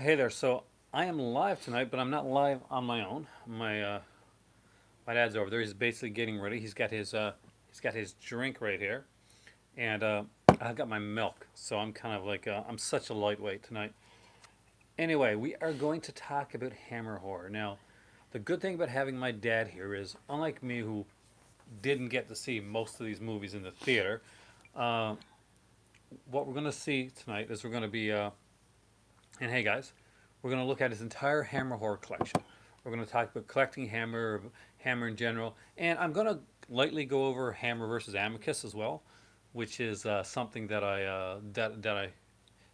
Hey there. So I am live tonight, but I'm not live on my own. My dad's over there. He's basically getting ready. He's got his drink right here, and I've got my milk. So I'm kind of like I'm such a lightweight tonight. Anyway, we are going to talk about Hammer horror. Now, the good thing about having my dad here is, unlike me, who didn't get to see most of these movies in the theater, uh, what we're going to see tonight is we're going to be and hey guys, we're going to look at his entire Hammer horror collection. We're going to talk about collecting Hammer in general, and I'm going to lightly go over Hammer versus Amicus as well, which is something that I.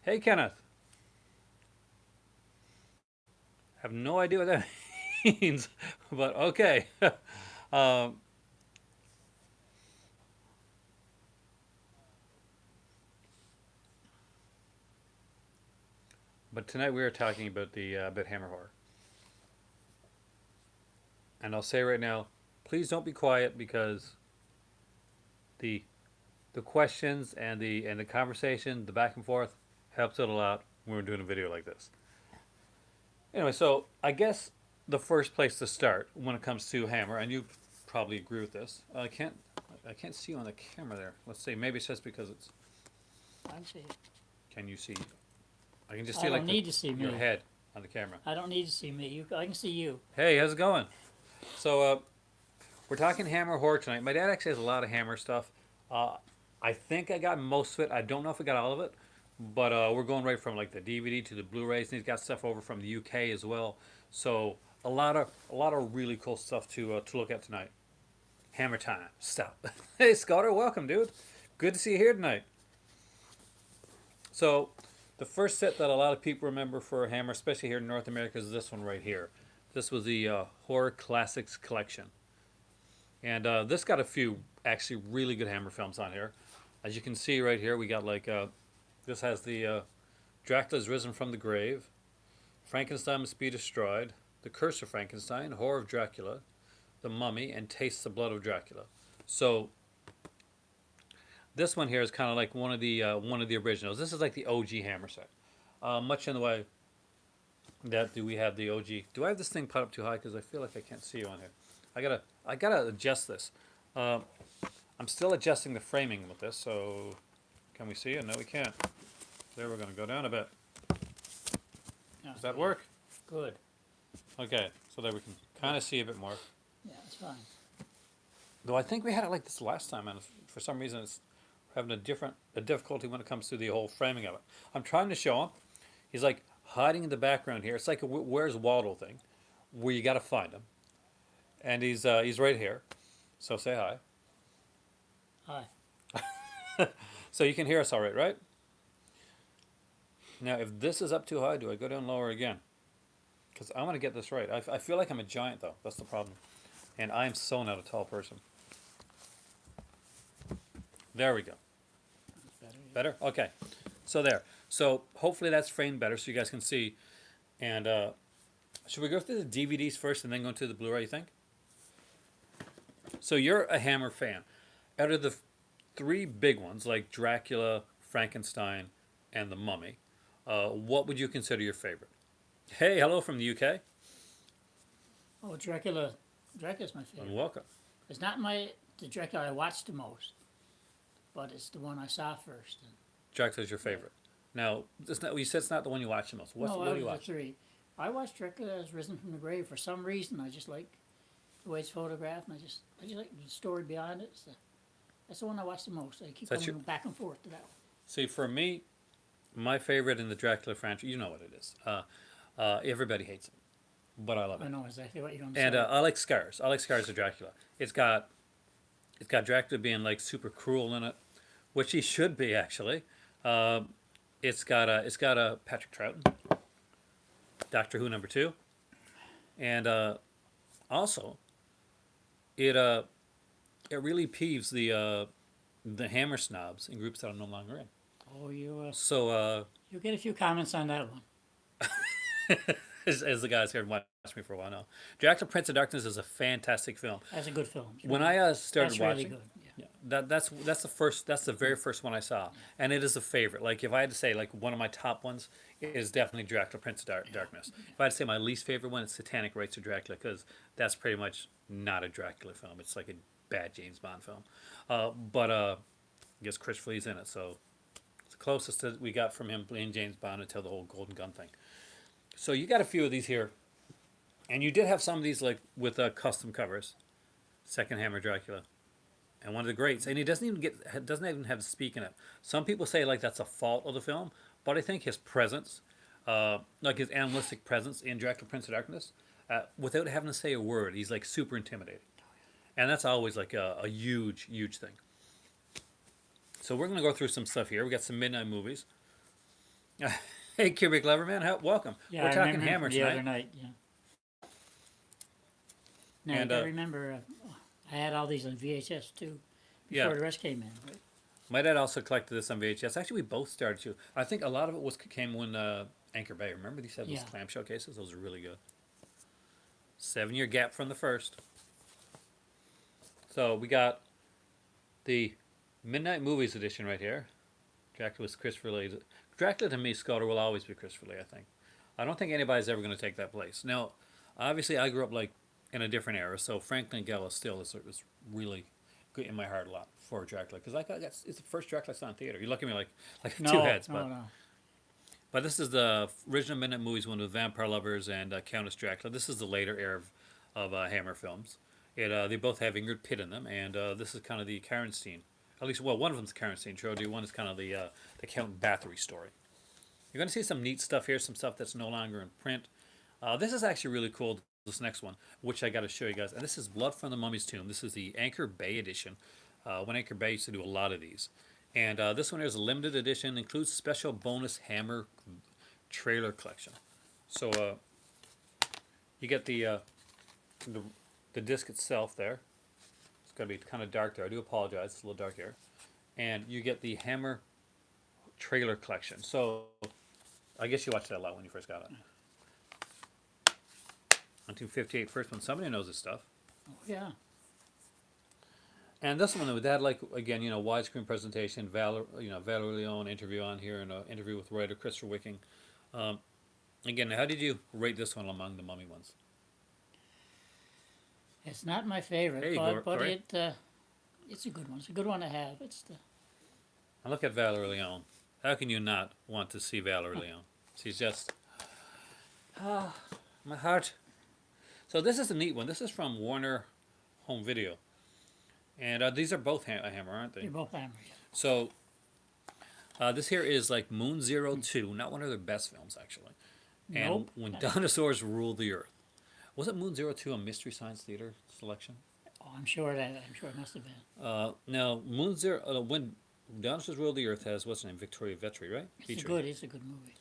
Hey Kenneth, have no idea what that means, but okay. um, but tonight we are talking about the about Hammer horror, and I'll say right now, please don't be quiet because the the questions and the conversation, the back and forth, helps it a lot when we're doing a video like this. Anyway, so I guess the first place to start when it comes to Hammer, and you probably agree with this. I can't see you on the camera there. Let's see. Maybe it's just because it's. I see it. Can you see? I can just I see don't like need to see your me. head on the camera. I don't need to see me. I can see you. Hey, how's it going? So we're talking Hammer horror tonight. My dad actually has a lot of Hammer stuff. Uh, I think I got most of it. I don't know if I got all of it, but we're going right from like the DVD to the Blu-rays, and he's got stuff over from the UK as well. So a lot of really cool stuff to look at tonight. Hammer time. Stop. Hey Scotter, welcome, dude. Good to see you here tonight. So the first set that a lot of people remember for Hammer, especially here in North America, is this one right here. This was the Horror Classics Collection. And this got a few actually really good Hammer films on here. As you can see right here, we got like this has the Dracula's Risen from the Grave, Frankenstein Must Be Destroyed, The Curse of Frankenstein, Horror of Dracula, The Mummy, and Taste the Blood of Dracula. So this one here is kind of like one of the originals. This is like the OG Hammer set. Much in the way that do we have the OG. Do I have this thing put up too high? Because I feel like I can't see you on here. I gotta adjust this. Uh, I'm still adjusting the framing with this, so can we see it? No, we can't. There, we're going to go down a bit. Yeah, Does that work? good. Okay, so there we can kind of see a bit more. Yeah, it's fine. Though I think we had it like this last time, and for some reason it's having a difficulty when it comes to the whole framing of it. I'm trying to show him. He's like hiding in the background here. It's like a Where's Waldo thing, where you got to find him, and he's right here. So say hi. Hi. So you can hear us all right, right? Now, if this is up too high, do I go down lower again? Because I want to get this right. I feel like I'm a giant, though. That's the problem. And I am so not a tall person. There we go. That's better. Yeah. Better? Okay. So there. So hopefully that's framed better so you guys can see. And should we go through the DVDs first and then go to the Blu-ray, you think? So you're a Hammer fan. Out of the three big ones, like Dracula, Frankenstein, and The Mummy, what would you consider your favorite? Hey, hello from the UK. Oh, Dracula. Dracula's my And favorite. welcome. It's not the Dracula I watched the most, but it's the one I saw first. And Dracula's your favorite. Now, it's not, you said it's not the one you watch the most. no, What out do of you the watch? three, I watched Dracula as Risen from the Grave for some reason. I just like the way it's photographed, and I just like the story behind it. That's the one I watch the most. I keep That's coming back and forth to that one. See, for me, my favorite in the Dracula franchise, you know what it is. Everybody hates it, but I love I it. know exactly what you're going to And say. I like Scars. I like Scars of Dracula. It's got Dracula being like super cruel in it, which he should be actually. Uh, it's got a Patrick Troughton, Doctor Who #2, and also it it really peeves the Hammer snobs in groups that I'm no longer in. Oh, So you'll get a few comments on that one. as the guys here and watched me for a while now, Dracula Prince of Darkness is a fantastic film. That's a good film. When I started That's really watching, good. Yeah. Yeah, that's the very first one I saw, and it is a favorite. Like if I had to say like one of my top ones, it is definitely Dracula, Prince of Darkness. If I had to say my least favorite one, it's Satanic Rites of Dracula, because that's pretty much not a Dracula film. It's like a bad James Bond film. But I guess Christopher Lee's in it, so it's the closest that we got from him playing James Bond until the whole Golden Gun thing. So you got a few of these here, and you did have some of these like with custom covers. Second Hammer Dracula, and one of the greats. And he doesn't even have to speak in it. Some people say like that's a fault of the film, but I think his presence, like his animalistic presence in Dracula Prince of Darkness, without having to say a word, he's like super intimidating, and that's always like a huge thing. So we're gonna go through some stuff here. We got some midnight movies. Hey, Cubic Cleverman, welcome. Yeah, We're I talking remember him Hammer from the tonight. other night. Yeah. Now And, I remember I had all these on VHS too Yeah. before the rest came in. Right? My dad also collected this on VHS. Actually, we both started to. I think a lot of it came when Anchor Bay. Remember these had those Yeah. clamshell cases? Those are really good. 7-year gap from the first. So we got the Midnight Movies edition right here. Dracula was Christopher Lee. Dracula to me, Scudder, will always be Christopher Lee, I think. I don't think anybody's ever going to take that place. Now, obviously, I grew up like in a different era, so Frank Langella still is really good in my heart a lot for Dracula, because it's the first Dracula I saw in theater. You look at me like two heads, but No. but this is the original Midnight Movies one with Vampire Lovers and Countess Dracula. This is the later era of Hammer films. They both have Ingrid Pitt in them, and this is kind of the Karenstein. At least, well, one of them's Karenstein trilogy. One is kind of the Count Bathory story. You're going to see some neat stuff here, some stuff that's no longer in print. This is actually really cool, this next one, which I got to show you guys. And this is Blood from the Mummy's Tomb. This is the Anchor Bay edition, when Anchor Bay used to do a lot of these. And this one is a limited edition, includes special bonus Hammer trailer collection. So you get the disc itself there. It's going to be kind of dark there. I do apologize. It's a little dark here. And you get the Hammer trailer collection. So I guess you watched that a lot when you first got it. 1958 first one. Somebody knows this stuff. Oh, yeah. And this one, they had like, again, widescreen presentation, Valerie Leone interview on here, and an interview with writer Christopher Wicking. Again, how did you rate this one among the Mummy ones? It's not my favorite, Hey, but Corey. it's a good one. It's a good one to have. And look at Valerie Leone. How can you not want to see Valerie Leone? She's just, my heart. So this is a neat one. This is from Warner Home Video. And these are both Hammer, aren't they? They're both Hammer. Yeah. So this here is like Moon Zero 2, not one of their best films, actually. And Nope. When Dinosaurs Ruled the Earth. Was it Moon Zero 2 a Mystery Science Theater selection? Oh, I'm sure it must have been. No, Moon Zero, when Dinosaurs Ruled the Earth has, what's her name, Victoria Vetri, right? It's a good movie.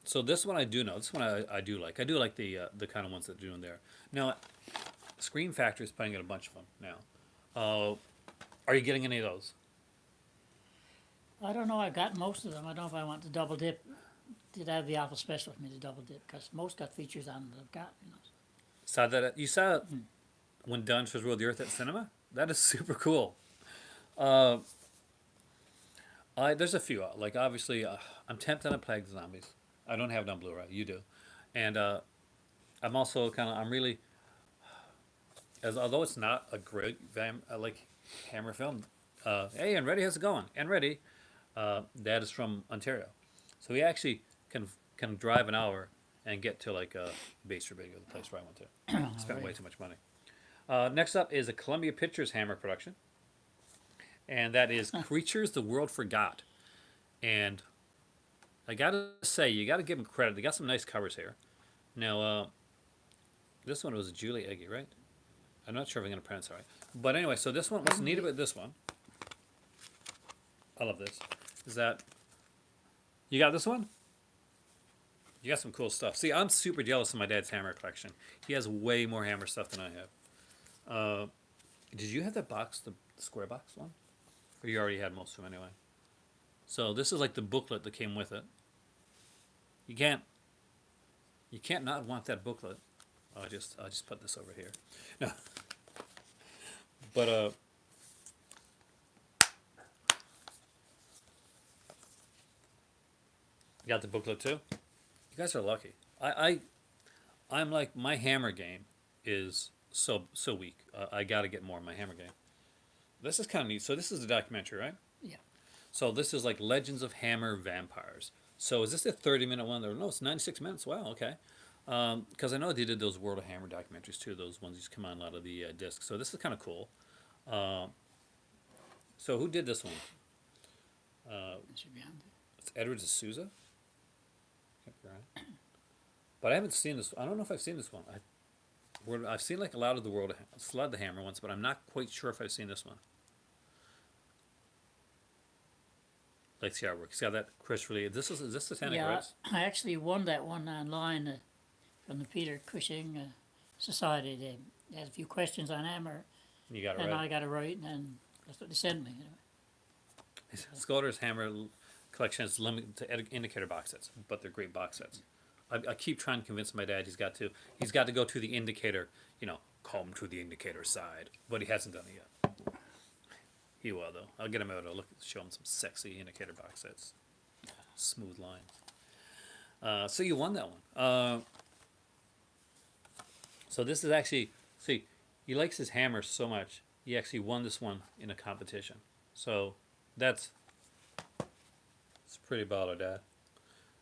So this one I do know. This one I do like. I do like the kind of ones that do in there. Now, Scream Factory is putting out a bunch of them now. Are you getting any of those? I don't know. I've got most of them. I don't know if I want to double dip. Did I have the Alpha Special with me to double dip? Because most got features on them that I've got. You saw it when Dinosaurs Ruled the Earth at cinema? That is super cool. There's a few. Like, obviously, I'm tempted on Plague the Zombies. I don't have it on Blu-ray. You do. And I'm also I'm really, although it's not a great Hammer film. Hey, and Ready, how's it going? And Ready, Dad is from Ontario, so he actually can drive an hour and get to like Bay Street Video, the place where I went to. Spent way too much money. Next up is a Columbia Pictures Hammer production, and that is Creatures the World Forgot. And I gotta say, you gotta give them credit. They got some nice covers here. Now, this one was Julie Eggy, right? I'm not sure if I'm gonna pronounce it right. But anyway, so this one, what's neat about this one, I love this, is that you got this one? You got some cool stuff. See, I'm super jealous of my dad's Hammer collection. He has way more Hammer stuff than I have. Did you have that box, the square box one? Or you already had most of them anyway? So this is like the booklet that came with it. You can't not want that booklet. I'll just put this over here. No. But You got the booklet too? You guys are lucky. I'm like, my hammer game is so weak. I got to get more in my hammer game. This is kind of neat. So this is a documentary, right? Yeah. So this is like Legends of Hammer Vampires. So is this a 30-minute one? No, it's 96 minutes. Wow, okay. Because I know they did those World of Hammer documentaries too. Those ones used to come on out of the disc. So this is kind of cool. So who did this one? It should be on there. It's Edward D'Souza. But I haven't seen this. I don't know if I've seen this one. I've seen like a lot of the Sled the Hammer ones, but I'm not quite sure if I've seen this one. Like the artwork. He's got that Chris Lee. Is this the Titanic, Yeah, right? I actually won that one online from the Peter Cushing Society. They had a few questions on hammer, You got it and right. I got it right, and that's what they sent me. Anyway. Scoter's Hammer collection is limited to indicator box sets, but they're great box sets. I keep trying to convince my dad he's got to go to the indicator, come to the indicator side, but he hasn't done it yet. He will though. I'll get him out. Show him some sexy indicator box sets, smooth lines. So you won that one. So this is actually, see, he likes his hammer so much. He actually won this one in a competition. So it's pretty baller, Dad.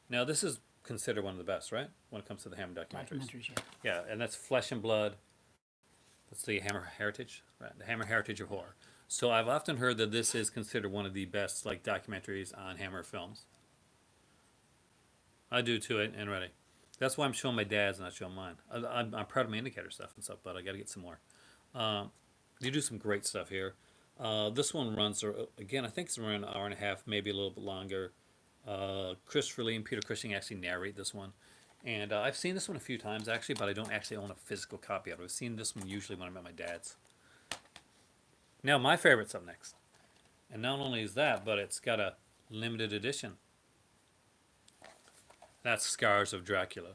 Now this is considered one of the best, right? When it comes to the hammer documentaries. Yeah, and that's Flesh and Blood. That's the Hammer Heritage, right? The Hammer Heritage of Horror. So I've often heard that this is considered one of the best like documentaries on Hammer films. I do too, and ready. That's why I'm showing my dad's and not showing mine. I'm proud of my indicator stuff and stuff, but I got to get some more. You do some great stuff here. This one runs, again, I think it's around an hour and a half, maybe a little bit longer. Christopher Lee and Peter Cushing actually narrate this one. And I've seen this one a few times, actually, but I don't actually own a physical copy of it. I've seen this one usually when I'm at my dad's. Now, my favorite's up next. And not only is that, but it's got a limited edition. That's Scars of Dracula.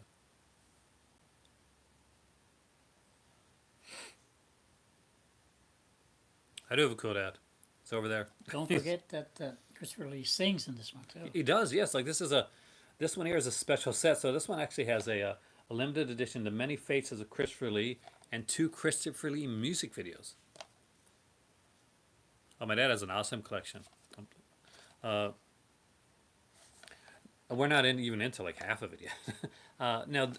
I do have a cool dad. It's over there. Don't forget that Christopher Lee sings in this one too. He does, yes. Like this one here is a special set. So this one actually has a limited edition, The Many Faces of Christopher Lee, and 2 Christopher Lee music videos. Oh, my dad has an awesome collection. We're not even into like half of it yet. Now,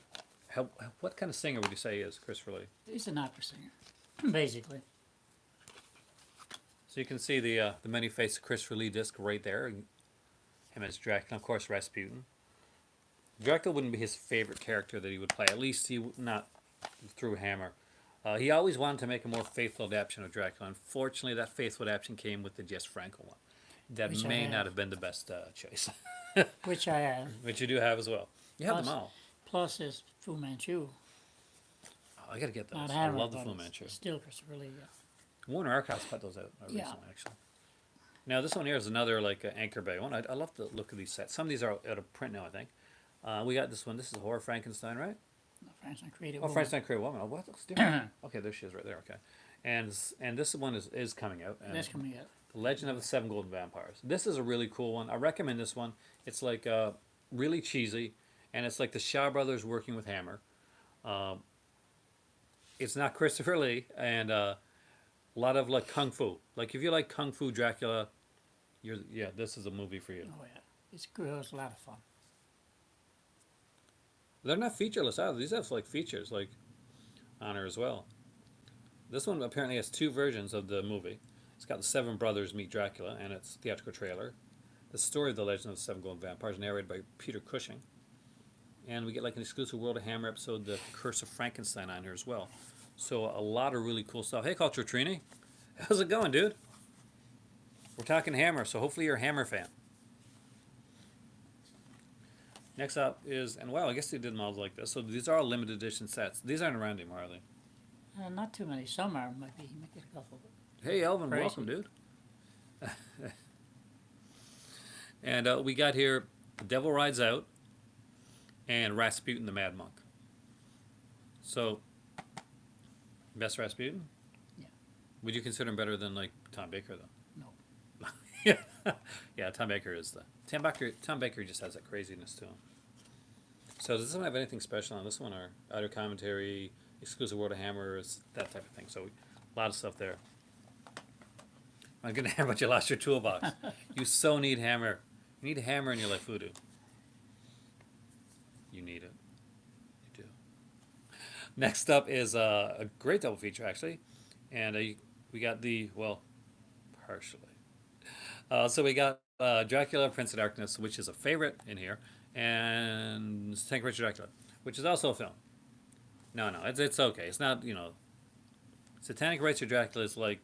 what kind of singer would you say is Christopher Lee? He's an opera singer, basically. So you can see the Many Faces of Christopher Lee disc right there. Him as Dracula, of course, Rasputin. Dracula wouldn't be his favorite character that he would play. At least he not through Hammer. He always wanted to make a more faithful adaptation of Dracula. Unfortunately, that faithful adaptation came with the Jess Franco one. That Which may not have been the best choice. Which I have. Which you do have as well. You have Plus- them all. Plus is Fu Manchu. Oh, I gotta get those. Not I Hammer, love the but Fu it's Manchu. still Christopher Lee. Yeah. Warner Archives put those out recently, Yeah. actually. Now this one here is another like Anchor Bay one. I love the look of these sets. Some of these are out of print now, I think. We got this one. This is Horror Frankenstein, right? No, Frankenstein created. Oh, Woman. Frankenstein Created Woman. Oh, what looks different? Okay, there she is right there. Okay, and this one is coming out. And That's coming out. The Legend of the Seven Golden Vampires. This is a really cool one. I recommend this one. It's like really cheesy, and it's like the Shaw Brothers working with Hammer. It's not Christopher Lee, and a lot of like kung fu. Like if you like kung fu Dracula, this is a movie for you. Oh yeah, it's good. It's a lot of fun. They're not featureless either. These have like features like on her as well. This one apparently has 2 versions of the movie. It's got the 7 brothers meet Dracula and its theatrical trailer. The story of the Legend of the Seven Golden Vampires, narrated by Peter Cushing. And we get like an exclusive World of Hammer episode, The Curse of Frankenstein, on here as well. So a lot of really cool stuff. Hey, Culture Trini. How's it going, dude? We're talking Hammer, so hopefully you're a Hammer fan. Next up is, and wow, I guess they did models like this. So these are all limited edition sets. These aren't around anymore, are they? Not too many. Some are. Might be a couple. Hey, Elvin, Crazy. welcome, dude. And we got here The Devil Rides Out and Rasputin the Mad Monk. So, best Rasputin? Yeah. Would you consider him better than, like, Tom Baker, though? No. Yeah, yeah. Tom Baker just has that craziness to him. So does this one have anything special on this one, or other commentary, exclusive World of Hammers, that type of thing? So a lot of stuff there. I'm gonna hammer, but you lost your toolbox. You so need hammer. You need a hammer in your life, voodoo. You need it. You do. Next up is a great double feature actually, and we got the well, partially. So we got Dracula, Prince of Darkness, which is a favorite in here, and Tank Richard Dracula, which is also a film. No, no, it's okay. It's not, Satanic Rites of Dracula is like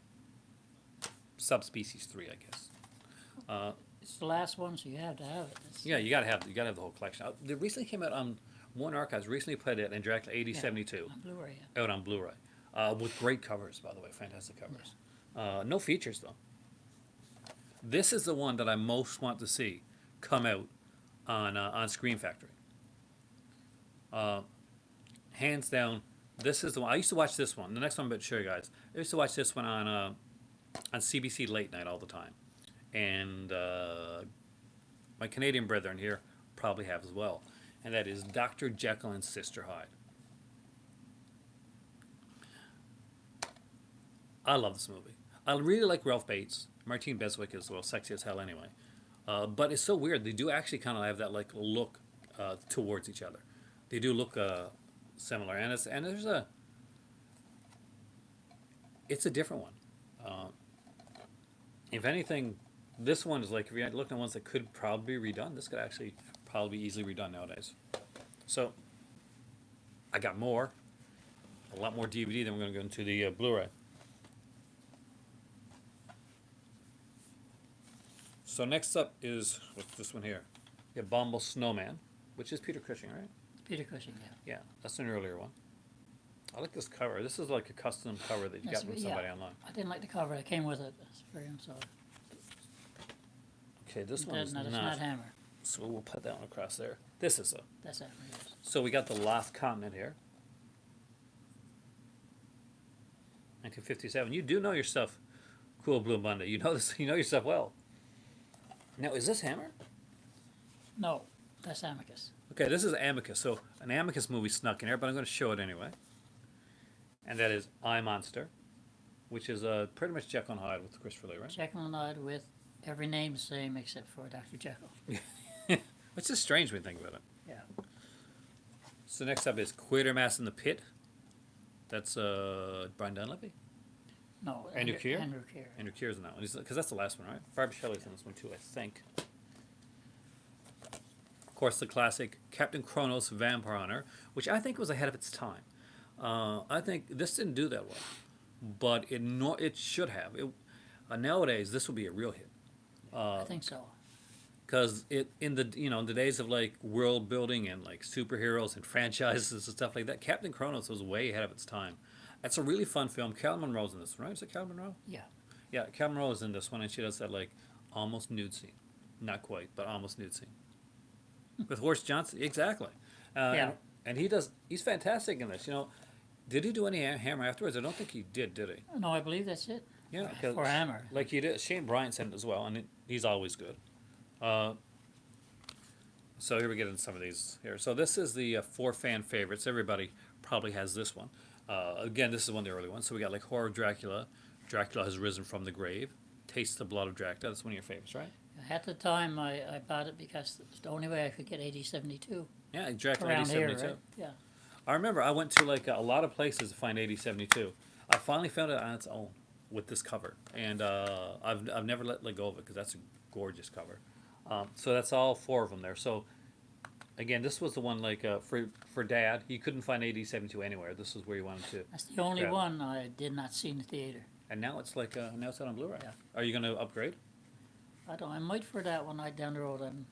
subspecies 3, I guess. It's the last one, so you have to have it. Yeah, you gotta have the whole collection. They recently came out on One Archives. Recently played it in Dracula 8072 on Blu-ray. Yeah. out on Blu-ray, with great covers, by the way, fantastic covers. No features though. This is the one that I most want to see come out on Screen Factory. Hands down, this is the one. I used to watch this one. The next one I'm about to show you guys. I used to watch this one on CBC late night all the time, and my Canadian brethren here probably have as well, and that is Dr. Jekyll and Sister Hyde. I love this movie. I really like Ralph Bates. Martine Beswick is, well, sexy as hell anyway. But it's so weird. They do actually kind of have that like look towards each other. They do look similar, and it's a different one. If anything, this one is like, if you're looking at ones that could probably be redone, this could actually probably be easily redone nowadays. So I got more, a lot more DVD. Then we're going to go into the Blu-ray. So next up is what's this one here? The Abominable Snowman, which is Peter Cushing, right? Peter Cushing, yeah. Yeah, that's an earlier one. I like this cover. This is like a custom cover that you got from somebody online. I didn't like the cover. It came with it. It's very unsolid. Okay, this one is No, not. it's not Hammer. So we'll put that one across there. This is a. That's Hammer, yes. So we got the Lost Continent here. 1957. You do know your stuff, Cool Blue Monday. You know this. You know your stuff well. Now, is this Hammer? No, that's Amicus. Okay, this is Amicus. So an Amicus movie snuck in here, but I'm going to show it anyway. And that is I, Monster, which is pretty much Jekyll and Hyde with Christopher Lee, right? Jekyll and Hyde with every name the same except for Dr. Jekyll. Which is strange when you think about it. Yeah. So next up is Quatermass in the Pit. That's Brian Dunleavy? No, Andrew Keir? Andrew Keir. Andrew Keir's in that one. Because that's the last one, right? Barbara Shelley's in this one too, I think. Of course, the classic Captain Kronos Vampire Hunter, which I think was ahead of its time. I think this didn't do that well, but it should have. Nowadays, this would be a real hit. I think so. Because in the days of like world building and like superheroes and franchises and stuff like that, Captain Kronos was way ahead of its time. It's a really fun film. Carol Monroe's in this one, right? Is it Carol Monroe? Yeah. Yeah, Carol Monroe is in this one, and she does that like almost nude scene, not quite, but almost nude scene with Horace Johnson. Exactly. Yeah. And he's fantastic in this. Did he do any Hammer afterwards? I don't think he did he? No, I believe that's it. Yeah, For Hammer. like he did. Shane Bryant's in it as well, and he's always good. So here we get into some of these here. So this is the 4 fan favorites. Everybody probably has this one. Again, this is one of the early ones. So we got like Horror of Dracula. Dracula Has Risen from the Grave. Taste the Blood of Dracula. That's one of your favorites, right? At the time, I bought it because it's the only way I could get 8072 Yeah, Dracula around here, 8072. right? Yeah. I remember I went to like a lot of places to find 8072. I finally found it on its own with this cover, and I've never let go of it because that's a gorgeous cover. So that's all 4 of them there. So again, this was the one like for Dad. He couldn't find 8072 anywhere. This was where he wanted to. That's the only grab it. one I did not see in the theater. And now it's like now it's out on Blu-ray. Yeah. Are you going to upgrade? I might for that one night down the road. And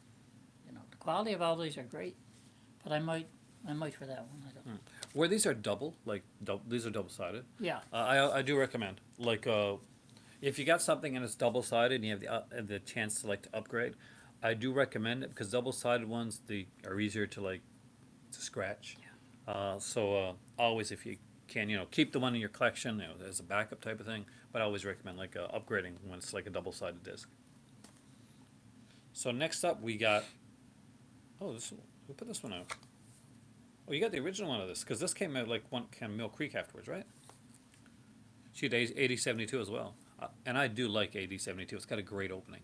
the quality of all these are great, but I might for that one. I don't. Where these are double, these are double-sided. Yeah. I do recommend like if you got something and it's double-sided and you have the chance to upgrade, I do recommend it because double-sided ones are easier to scratch. Yeah. So always if you can keep the one in your collection as a backup type of thing, but I always recommend upgrading when it's like a double-sided disc. So next up we got, oh, this, who put this one out? Oh, you got the original one of this, because this came out like one kind of Mill Creek afterwards, right? She had AD-72 as well. And I do like AD-72. It's got a great opening.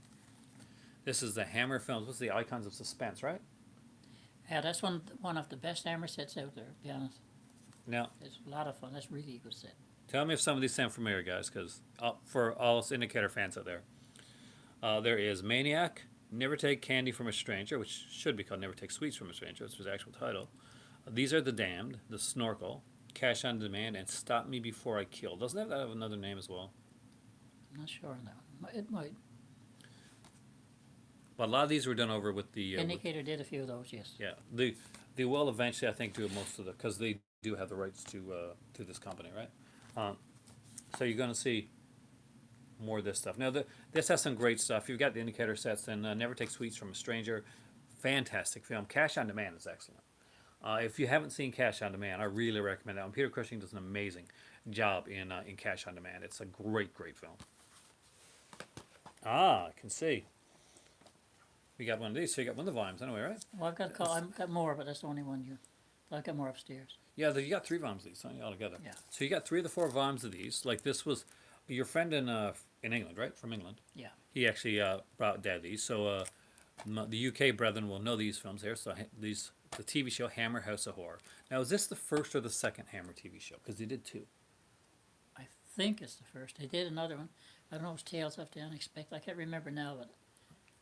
This is the Hammer Films. What's the Icons of Suspense, right? Yeah, that's one of the best Hammer sets out there, to be honest. Now, It's a lot of fun. That's really a good set. tell me if some of these sound familiar, guys, because for all us Indicator fans out there is Maniac, Never Take Candy from a Stranger, which should be called Never Take Sweets from a Stranger. That's his actual title. These Are the Damned, The Snorkel, Cash on Demand, and Stop Me Before I Kill. Doesn't that have another name as well? I'm not sure on that one. It might. But a lot of these were done over with the Indicator did a few of those, yes. yeah, they will eventually, I think, do most of the, because they do have the rights to this company, right? So you're going to see more of this stuff. Now, this has some great stuff. You've got the Indicator sets, and Never Take Sweets from a Stranger, fantastic film. Cash on Demand is excellent. If you haven't seen Cash on Demand, I really recommend that one. Peter Cushing does an amazing job in Cash on Demand. It's a great, great film. Ah, I can see. We got one of these, so you got one of the volumes anyway, right? Well, I've got more, but that's the only one here. I've got more upstairs. Yeah, you got 3 volumes of these, don't you, altogether? Yeah. So you got 3 of the 4 volumes of these. Like this was your friend in England, right? From England. Yeah. He actually brought Dad these. So the UK brethren will know these films here. So the TV show Hammer House of Horror. Now, is this the first or the second Hammer TV show? Because they did 2. I think it's the first. They did another one. I don't know if it's Tales of the Unexpected. I can't remember now, but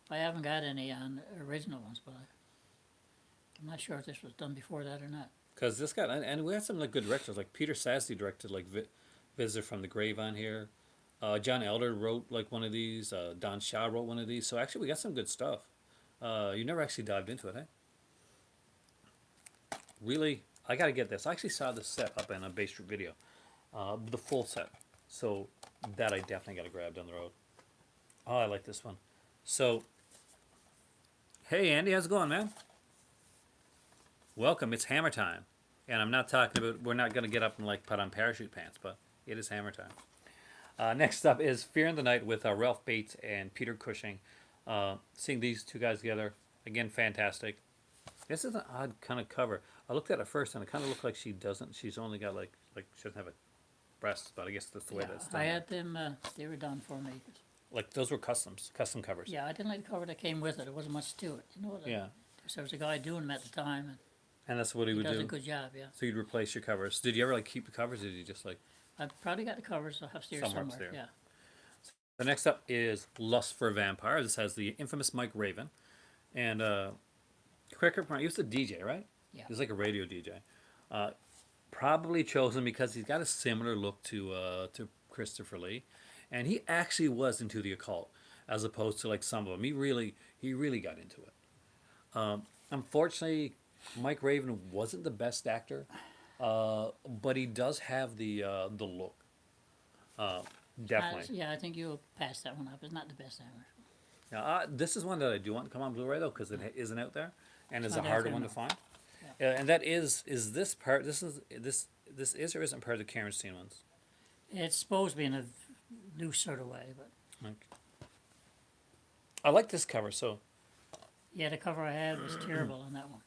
I haven't got any on the original ones, but I'm not sure if this was done before that or not. Because this got, and we had some like good directors, like Peter Sasdy directed like Visitor from the Grave on here. John Elder wrote like one of these. Don Shaw wrote one of these. So actually, we got some good stuff. You never actually dived into it, eh? Really, I gotta get this. I actually saw this set up in a Bay Street video, the full set. So that I definitely gotta grab down the road. Oh, I like this one. So, hey Andy, how's it going, man? Welcome. It's Hammer time, and I'm not talking about. We're not gonna get up and like put on parachute pants, but it is Hammer time. Next up is Fear in the Night with Ralph Bates and Peter Cushing. Seeing these 2 guys together, again, fantastic. This is an odd kind of cover. I looked at it first, and it kind of looked like she doesn't. She's only got like she doesn't have a breasts, but I guess that's the way that's done. I had them. They were done for me. Like those were custom covers. Yeah, I didn't like the cover that came with it. There wasn't much to it. You know. Yeah. So there was a guy doing them at the time, And that's what he and would he does do. a good job. Yeah. So you'd replace your covers. Did you ever like keep the covers? Or did you just like? I've probably got the covers upstairs Somewhere somewhere. upstairs. Yeah. The next up is Lust for Vampire. This has the infamous Mike Raven, and quicker. He was a DJ, right? Yeah. He's like a radio DJ. Probably chosen because he's got a similar look to Christopher Lee, and he actually was into the occult as opposed to like some of them. He really got into it. Unfortunately, Mike Raven wasn't the best actor, but he does have the look. Definitely. Yeah, I think you'll pass that one up. It's not the best Hammer. Now, this is one that I do want to come on Blu-ray though, because it isn't out there, and is Not a out harder there, one no. to find. And that is this part. This is or isn't part of the Karenstein ones. It's supposed to be in a loose sort of way, but Like, I like this cover. So, yeah, the cover I had was terrible on that one.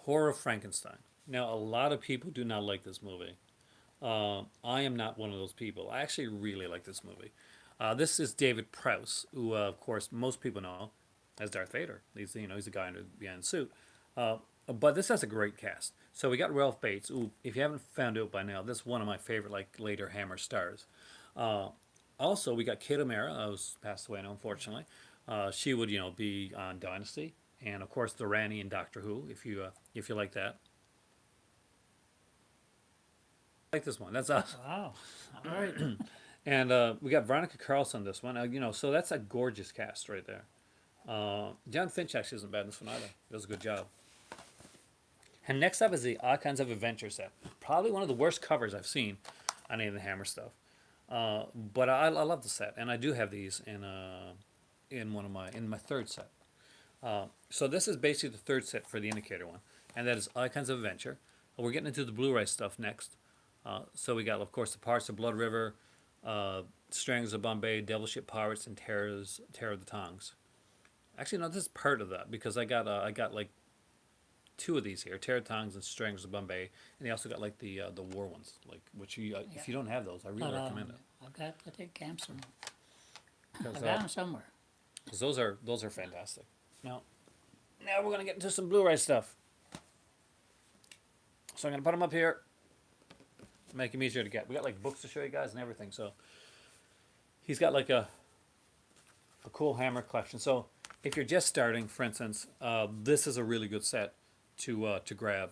Horror of Frankenstein. Now, a lot of people do not like this movie. I am not one of those people. I actually really like this movie. This is David Prowse, who, of course, most people know as Darth Vader. He's a guy behind the suit. But this has a great cast. So we got Ralph Bates, who, if you haven't found out by now, this is one of my favorite like later Hammer stars. Also, we got Kate O'Mara, who's passed away now, unfortunately. She would be on Dynasty, and of course the Ranny in Doctor Who, if you like that. I like this one. That's awesome. Wow. All right. And we got Veronica Carlson this one. So that's a gorgeous cast right there. John Finch actually isn't bad in this one either. He does a good job. And next up is the Icons of Adventure set. Probably one of the worst covers I've seen on any of the Hammer stuff. But I love the set, and I do have these in my third set. So this is basically the third set for the Indicator one, and that is Icons of Adventure. We're getting into the Blu-ray stuff next. So we got, of course, the parts of Blood River, Strangers of Bombay, Devil Ship Pirates, and Terror of the Tongues. Actually, no, this is part of that because I got like two of these here, Teratongs and Strangers of Bombay, and they also got like the war ones, like which you Yeah. if you don't have those, I really But recommend it I think camps them. because I got them somewhere. those are fantastic. Now we're gonna get into some Blu-ray stuff. So I'm gonna put them up here, make them easier to get. We got like books to show you guys and everything. So he's got like a cool Hammer collection. So if you're just starting, for instance, this is a really good set to grab.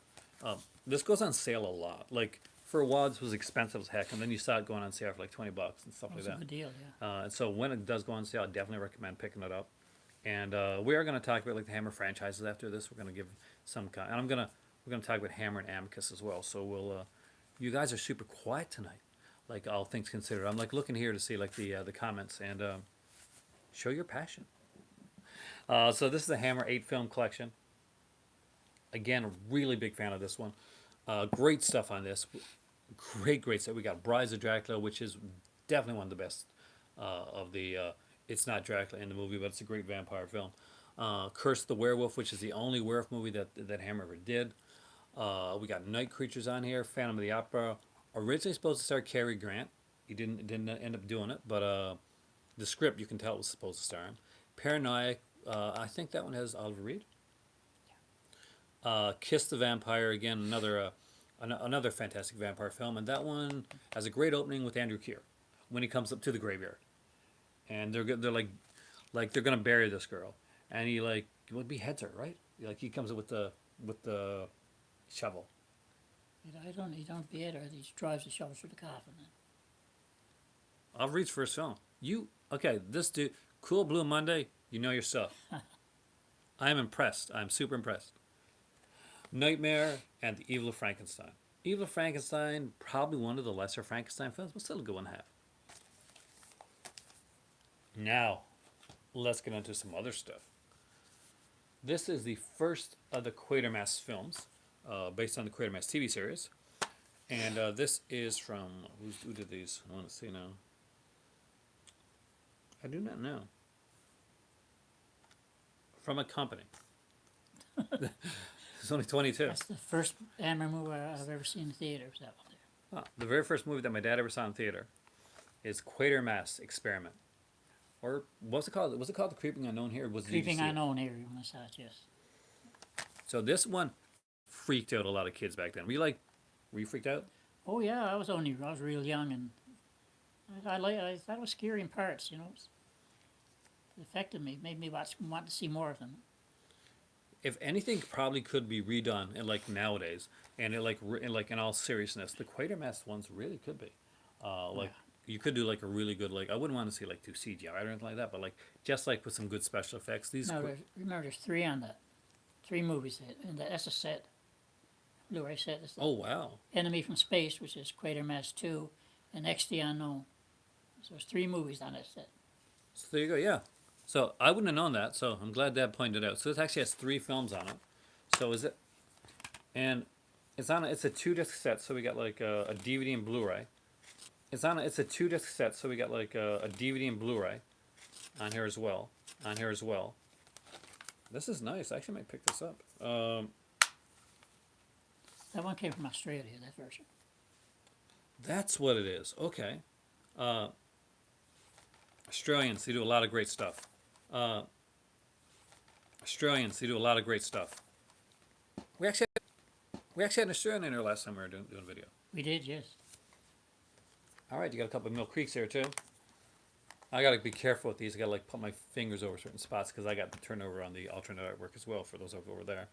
This goes on sale a lot. Like for a while, this was expensive as heck, and then you saw it going on sale for like $20 and stuff like That's a that. good deal, yeah. And so when it does go on sale, I definitely recommend picking it up. And we are going to talk about like the Hammer franchises after this. We're going to give some kind, and we're going to talk about Hammer and Amicus as well. So we'll, you guys are super quiet tonight, like all things considered. I'm like looking here to see like the comments and show your passion. So this is the Hammer 8-film collection. Again, a really big fan of this one. Great stuff on this. Great stuff. We got Brides of Dracula, which is definitely one of the best of the. It's not Dracula in the movie, but it's a great vampire film. Curse the Werewolf, which is the only werewolf movie that Hammer ever did. We got Night Creatures on here. Phantom of the Opera. Originally supposed to star Cary Grant. He didn't end up doing it, but the script you can tell it was supposed to star him. Paranoia. I think that one has Oliver Reed. Kiss the Vampire, again, another fantastic vampire film, and that one has a great opening with Andrew Keir when he comes up to the graveyard, and they're like they're gonna bury this girl, and he like beheads her, right? Like he comes up with the shovel. He don't beat her. He drives the shovel through the coffin. I'll read first film. This dude, Cool Blue Monday. You know your stuff. I'm impressed. I'm super impressed. Nightmare and the Evil of Frankenstein. Evil of Frankenstein, probably one of the lesser Frankenstein films, but still a good one to have. Now, let's get into some other stuff. This is the first of the Quatermass films, based on the Quatermass TV series. And this is from, who did these? I want to see now. I do not know. From a company. It's only 22. That's the first Hammer movie I've ever seen in theaters. That one there. The very first movie that my dad ever saw in theater is Quatermass Experiment. Or what's it called? Was it called The Creeping Unknown here? Or was Creeping Unknown here when I saw it, yes. So this one freaked out a lot of kids back then. Were you freaked out? Oh yeah, I was real young, and I thought it was scary in parts. You know, it affected me, made me want to see more of them. If anything, probably could be redone and like nowadays, and in all seriousness, the Quatermass ones really could be, you could do like a really good I wouldn't want to see like do CGI or anything like that, but like just like with some good special effects. Remember there's three on that, 3 movies, and that's a set, Blu-ray set. Oh wow! Enemy from Space, which is Quatermass 2, and X the Unknown. So there's 3 movies on that set. So there you go. Yeah. So I wouldn't have known that. So I'm glad Dad pointed it out. So it actually has 3 films on it. So is it? And it's a 2-disc set. So we got like a DVD and Blu-ray. It's a 2-disc set. So we got like a DVD and Blu-ray on here as well. This is nice. I actually might pick this up. That one came from Australia, that version. That's what it is. Okay. Australians, they do a lot of great stuff. We actually had an Australian in here last time we were doing a video. We did, yes. All right, you got a couple of Mill Creeks here too. I got to be careful with these. I got to like put my fingers over certain spots because I got the turnover on the alternate artwork as well for those over there.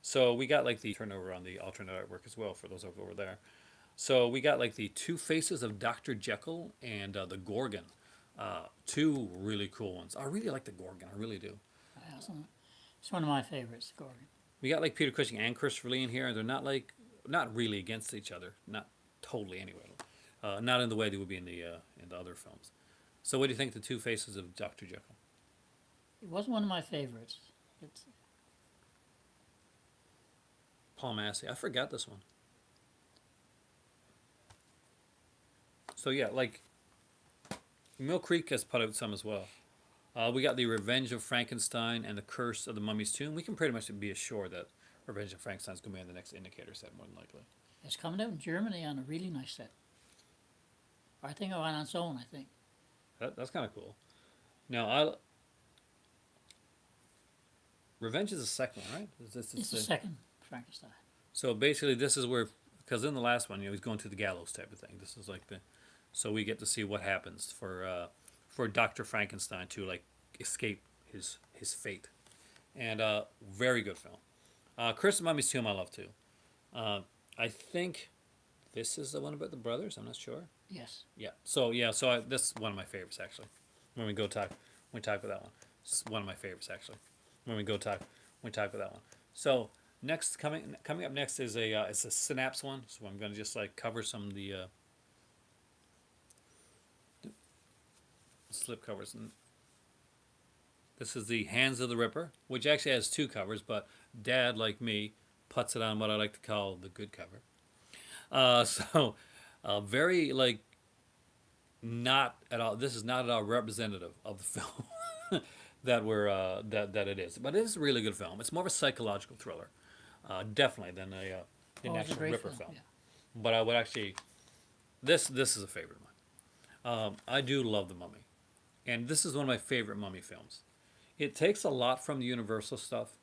So we got like the turnover on the alternate artwork as well for those over there. So we got like the 2 Faces of Dr. Jekyll and the Gorgon. 2 really cool ones. I really like the Gorgon. I really do. It's one of my favorites, the Gorgon. We got like Peter Cushing and Christopher Lee in here, and they're not really against each other. Not totally anyway. Not in the way they would be in the other films. So what do you think of the 2 Faces of Dr. Jekyll? It wasn't one of my favorites. It's Paul Massey. I forgot this one. So yeah, like Mill Creek has put out some as well. We got the Revenge of Frankenstein and the Curse of the Mummy's Tomb. We can pretty much be assured that Revenge of Frankenstein is going to be on the next Indicator set, more than likely. It's coming out in Germany on a really nice set. I think it went on its own, I think. That's kind of cool. Now, Revenge is the second one, right? It's the second Frankenstein. So basically, this is where, because in the last one, he's going to the gallows type of thing. This is like so we get to see what happens for Dr. Frankenstein to like escape his fate, and very good film. Curse of Mummy's Tomb I love too. I think this is the one about the brothers. I'm not sure. Yes. Yeah. So this is one of my favorites actually. When we talk about that one. It's one of my favorites actually. When we talk about that one. So next coming up next is it's a synapse one. So I'm gonna just like cover some of the slip covers. And this is the Hands of the Ripper, which actually has two covers, but Dad, like me, puts it on what I like to call the good cover. Very like not at all. This is not at all representative of the film that it is, but it is a really good film. It's more of a psychological thriller, definitely than an actual Ripper film. Yeah. But I would actually, this is a favorite of mine. I do love The Mummy, and this is one of my favorite Mummy films. It takes a lot from the Universal stuff.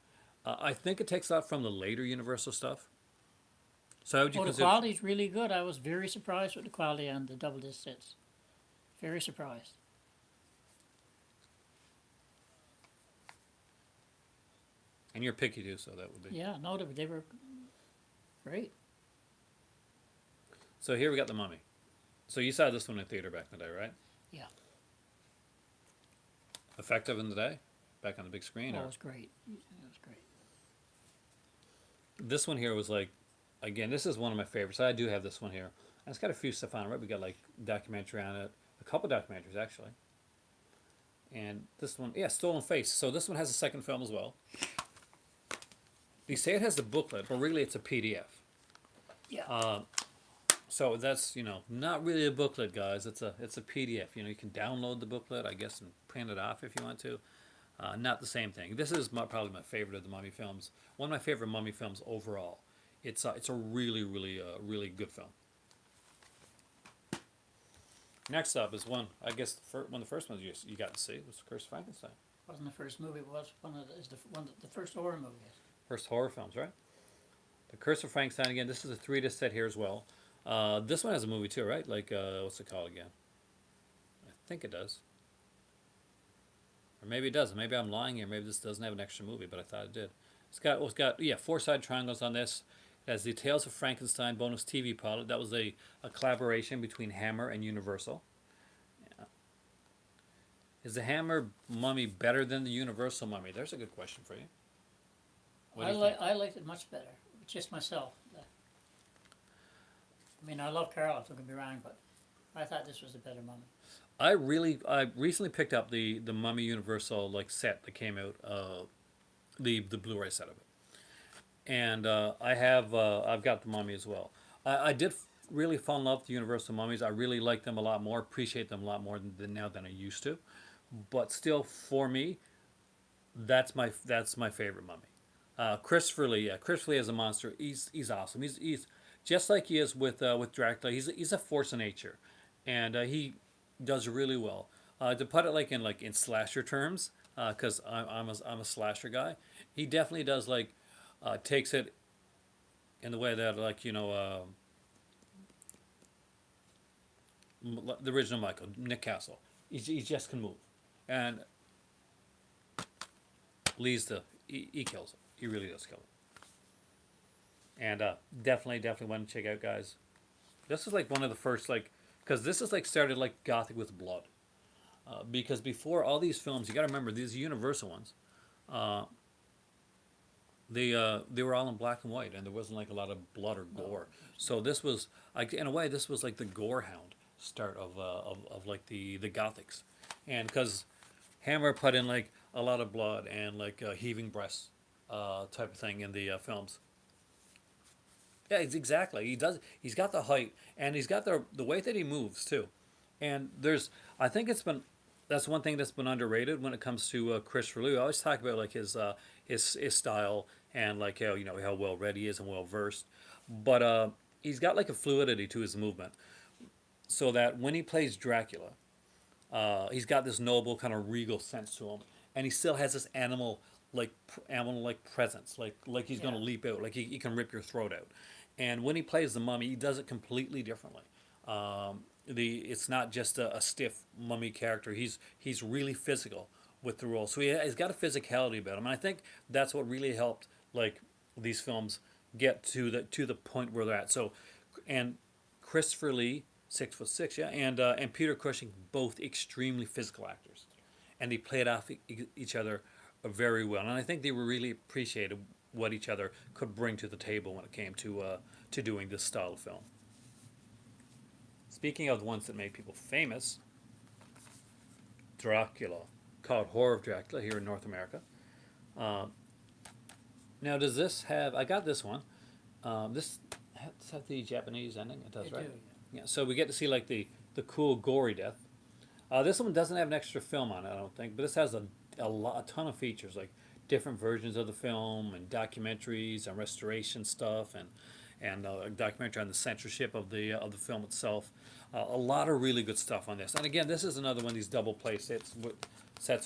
I think it takes a lot from the later Universal stuff. So how would you The consider? quality's really good. I was very surprised with the quality on the double disc sets. Very surprised. And you're picky too, so that would be. Yeah, no, they were great. So here we got The Mummy. So you saw this one in theater back in the day, right? Yeah. Effective in the day, back on the big screen. Oh, Or it was great. It was great. this one here was like, again, this is one of my favorites. I do have this one here. And it's got a few stuff on it, right? We got like documentary on it, a couple documentaries actually. And this one, yeah, Stolen Face. So this one has a second film as well. They say it has the booklet, but really it's a PDF. Yeah. So that's not really a booklet, guys. It's a PDF. You can download the booklet, I guess, and print it off if you want to. Not the same thing. This is probably my favorite of the Mummy films. One of my favorite Mummy films overall. It's a really really good film. Next up is one I guess one of the first ones you got to see was Curse of Frankenstein. Wasn't the first movie? It was the first horror movie. First horror films, right? The Curse of Frankenstein again. This is a 3-disc set here as well. This one has a movie too, right? Like what's it called again? I think it does. Or maybe it doesn't. Maybe I'm lying here. Maybe this doesn't have an extra movie, but I thought it did. It's got 4-side triangles on this. It has the Tales of Frankenstein bonus TV pilot. That was a collaboration between Hammer and Universal. Yeah. Is the Hammer Mummy better than the Universal Mummy? There's a good question for you. What do you think? I liked it much better. Just myself. I mean, I love Carol, don't get me wrong, but I thought this was a better Mummy. I recently picked up the Mummy Universal set that came out, the Blu-ray set of it, and I've got the Mummy as well. I did really fall in love with the Universal Mummies. I really like them a lot more, appreciate them a lot more than I used to, but still for me, that's my favorite Mummy. Christopher Lee as a monster, he's awesome. He's just like he is with Dracula. He's a force of nature, and he does really well. To put it in slasher terms, because I'm a slasher guy, he definitely does takes it in the way that the original Michael Nick Castle. He just can move, and he kills it. He really does kill it. And definitely want to check out, guys. This is one of the first because this is started Gothic with blood. Because before all these films, you got to remember these Universal ones. They were all in black and white, and there wasn't a lot of blood or gore. So this was in a way this was the gore hound start of the Gothics, and because Hammer put in a lot of blood and heaving breasts type of thing in the films. Yeah, exactly. He does. He's got the height, and he's got the way that he moves too. And I think it's been that's one thing that's been underrated when it comes to Christopher Lee. I always talk about like his style and like how how well read he is and well versed, but he's got like a fluidity to his movement, so that when he plays Dracula, he's got this noble kind of regal sense to him, and he still has this animal like presence, like he's gonna Yeah. leap out, like he can rip your throat out. And when he plays the mummy, he does it completely differently. It's not just a stiff mummy character. He's really physical with the role, so he's got a physicality about him, and I think that's what really helped like these films get to the point where they're at. So, and Christopher Lee, 6'6", yeah, and Peter Cushing, both extremely physical actors, and they played off each other very well. And I think they were really appreciated what each other could bring to the table when it came to doing this style of film. Speaking of the ones that made people famous, Dracula, called Horror of Dracula here in North America. Now, does this have? I got this one. This has the Japanese ending. It does, They right? do. Yeah. So we get to see like the cool gory death. This one doesn't have an extra film on it, I don't think, but this has a ton of features like different versions of the film and documentaries and restoration stuff and a documentary on the censorship of the film itself. A lot of really good stuff on this. And again, this is another one of these double play sets,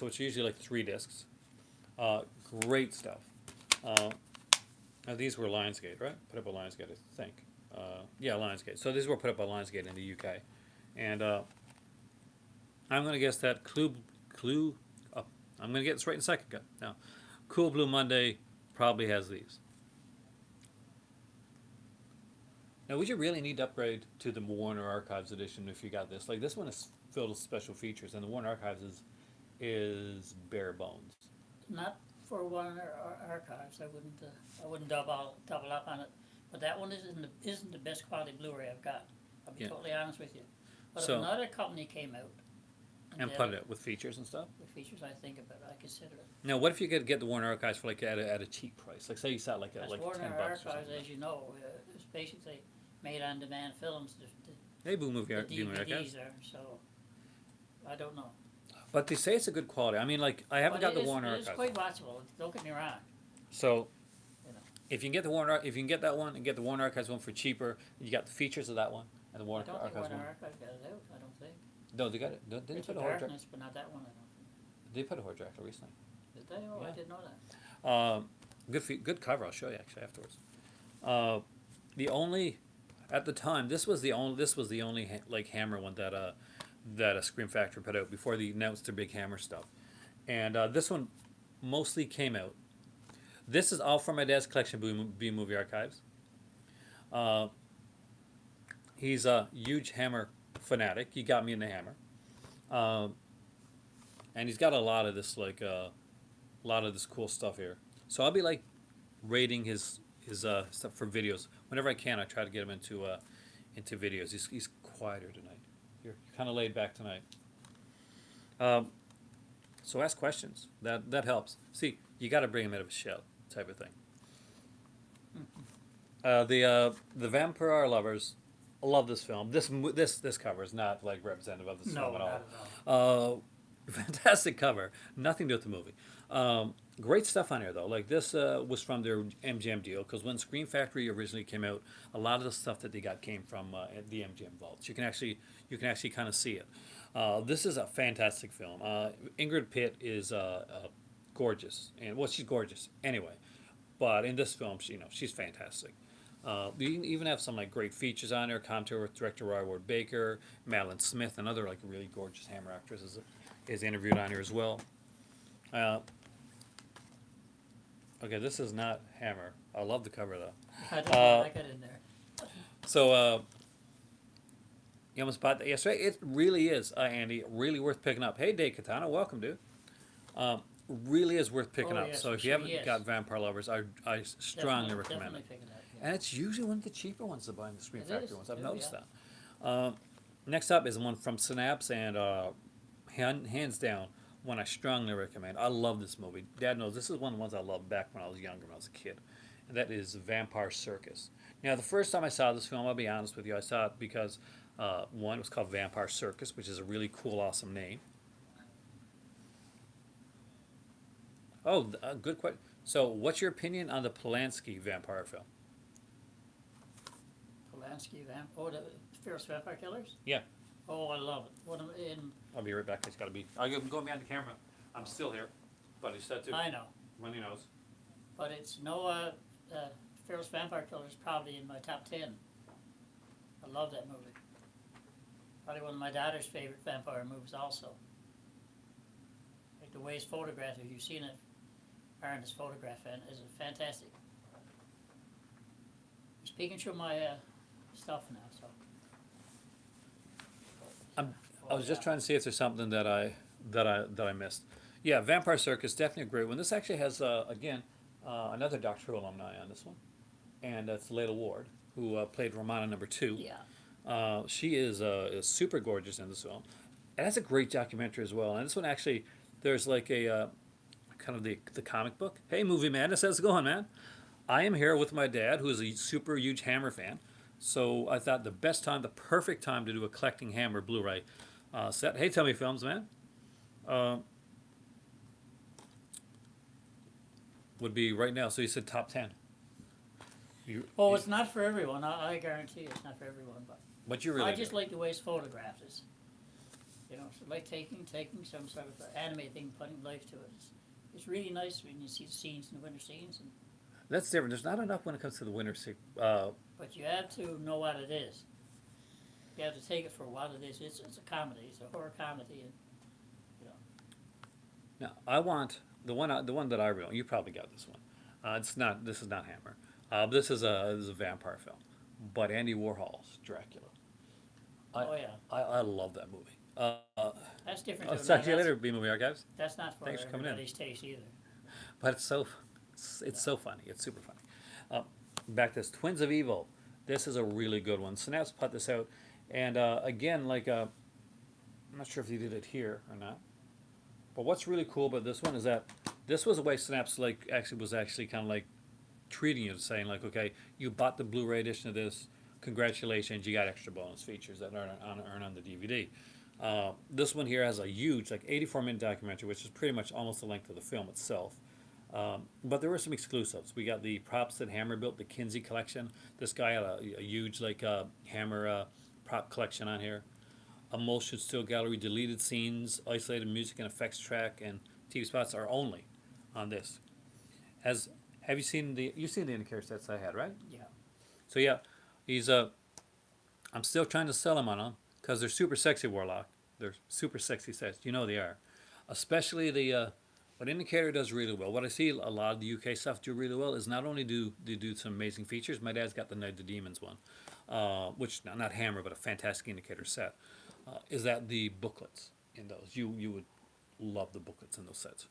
which are usually like 3 discs. Great stuff. Now these were Lionsgate, right? Put up by Lionsgate, I think. Yeah, Lionsgate. So these were put up by Lionsgate in the UK, and I'm going to guess that Clue. Oh, I'm going to get this right in a second. Now, Cool Blue Monday probably has these. Now, would you really need to upgrade to the Warner Archives edition if you got this? Like this one is filled with special features, and the Warner Archives is bare bones. Not for Warner Archives. I wouldn't double up on it. But that one isn't the best quality Blu-ray I've got. I'll be Yeah. totally honest with you. But So- if another company came out And did put it with features and stuff. the features, I think about it. I consider it. Now, what if you could get the Warner Archives for like at a cheap price? Like say you sat like As like Warner $10 or Archives, something. as you know, is basically made-on-demand films. Hey, Boo Movie The Archives. DVDs are, so I don't know. But they say it's a good quality. I mean, like I haven't got the Warner It is Archives. quite watchable. Don't get me wrong. So, You know. if you can get if you can get that one and get the Warner Archives one for cheaper, you got the features of that one and the I Warner don't think Archives Warner one. Archives got it out. I don't think. No, they got it. Didn't they Prince put of a horror? Darkness, but not that one. I don't think. They put a horror Dracula recently. Did they? Oh, Yeah. I didn't know that. Good cover. I'll show you actually afterwards. The only at the time this was the only like Hammer one that a Scream Factory put out before they announced their big Hammer stuff, and this one mostly came out. This is all from my dad's collection, B Movie Archives. He's a huge Hammer fanatic. He got me into Hammer, and he's got a lot of this cool stuff here. So I'll be like rating his stuff for videos whenever I can. I try to get him into videos. He's quieter tonight. You're kind of laid back tonight. So ask questions. That helps. See, you got to bring him out of his shell, type of thing. The Vampire Lovers. I love this film. This cover is not like representative of this No, film at all. not at all. Fantastic cover. Nothing to do with the movie. Great stuff on here though. Like this was from their MGM deal because when Scream Factory originally came out, a lot of the stuff that they got came from the MGM vaults. You can actually kind of see it. This is a fantastic film. Ingrid Pitt is gorgeous, and well, she's gorgeous anyway. But in this film, she's fantastic. You even have some like great features on there. Commentary with director Roy Ward Baker, Madeline Smith, another like really gorgeous Hammer actress is interviewed on here as well. Okay, this is not Hammer. I love the cover though. I don't know what I got in there. So you almost bought that yesterday. It really is, Andy, really worth picking up. Hey, Dave Katana, welcome, dude. Really is worth picking Oh, up. yes, So for if you sure, haven't yes. got Vampire Lovers, I strongly recommend Definitely it. pick it up, yeah. And it's usually one of the cheaper ones to buy in the Scream It Factory is, ones. I've too, noticed yeah. that. Next up is one from Synapse, and hands down, one I strongly recommend. I love this movie. Dad knows this is one of the ones I loved back when I was younger, when I was a kid. And that is Vampire Circus. Now, the first time I saw this film, I'll be honest with you, I saw it because, one, it was called Vampire Circus, which is a really cool, awesome name. Oh, good question. So, what's your opinion on the Polanski vampire film? Polanski oh, the Fierce Vampire Killers. Yeah, Oh, I love it. What in I'll be right back. It's got to be. I'm going behind the camera. I'm still here, but he said to. I know, When he knows. but it's no Fierce Vampire Killers probably in my top 10. I love that movie. Probably one of my daughter's favorite vampire movies also. Like the way it's photographed, if you've seen it, Aaron's photograph is fantastic. Speaking through my stuff now, so. I was just trying to see if there's something that I missed. Yeah, Vampire Circus, definitely a great one. This actually has again another Doctor Who alumni on this one, and that's Layla Ward, who played Romana number 2. Yeah. She is super gorgeous in this film. It has a great documentary as well. And this one actually, there's like a kind of the comic book. Hey, Movie Madness, how's it going, man? I am here with my dad, who is a super huge Hammer fan. So I thought the perfect time to do a collecting Hammer Blu-ray set. Hey, Tell Me Films, man. Would be right now. So you said top 10. Oh, it's not for everyone. I guarantee it's not for everyone. But you really I just do. like the way it's photographed. It's, so like taking some sort of anime thing, putting life to it. It's really nice when you see the scenes in the winter scenes. That's different. There's not enough when it comes to the winter scene. But you have to know what it is. You have to take it for what it is. It's a comedy. It's a horror comedy, and Now I want the one that I really want. You probably got this one. It's not. This is not Hammer. This is a vampire film, but Andy Warhol's Dracula. oh yeah, I love that movie. that's different. I'll than talk that. to you later, B Movie Archives. That's not for Thanks for coming in. everybody's taste either. But it's so funny. It's super funny. Back to this Twins of Evil. This is a really good one. Synapse put this out, and again, like I'm not sure if they did it here or not. But what's really cool about this one is that this was a way Synapse was actually kind of like treating you, saying like, okay, you bought the Blu-ray edition of this. Congratulations, you got extra bonus features that aren't on the DVD. This one here has a huge, like 84-minute documentary, which is pretty much almost the length of the film itself. But there were some exclusives. We got the props that Hammer built, the Kinsey collection. This guy had a huge Hammer prop collection on here. A motion still gallery, deleted scenes, isolated music and effects track, and TV spots are only on this. Have you seen you've seen the indicator sets I had, right? Yeah. So yeah, he's I'm still trying to sell him on them because they're super sexy, Warlock. They're super sexy sets. You know they are. Especially what Indicator does really well. What I see a lot of the UK stuff do really well is not only do they do some amazing features. My dad's got the Night of the Demons one, which not Hammer but a fantastic Indicator set. Is that the booklets in those? You would love the booklets in those sets.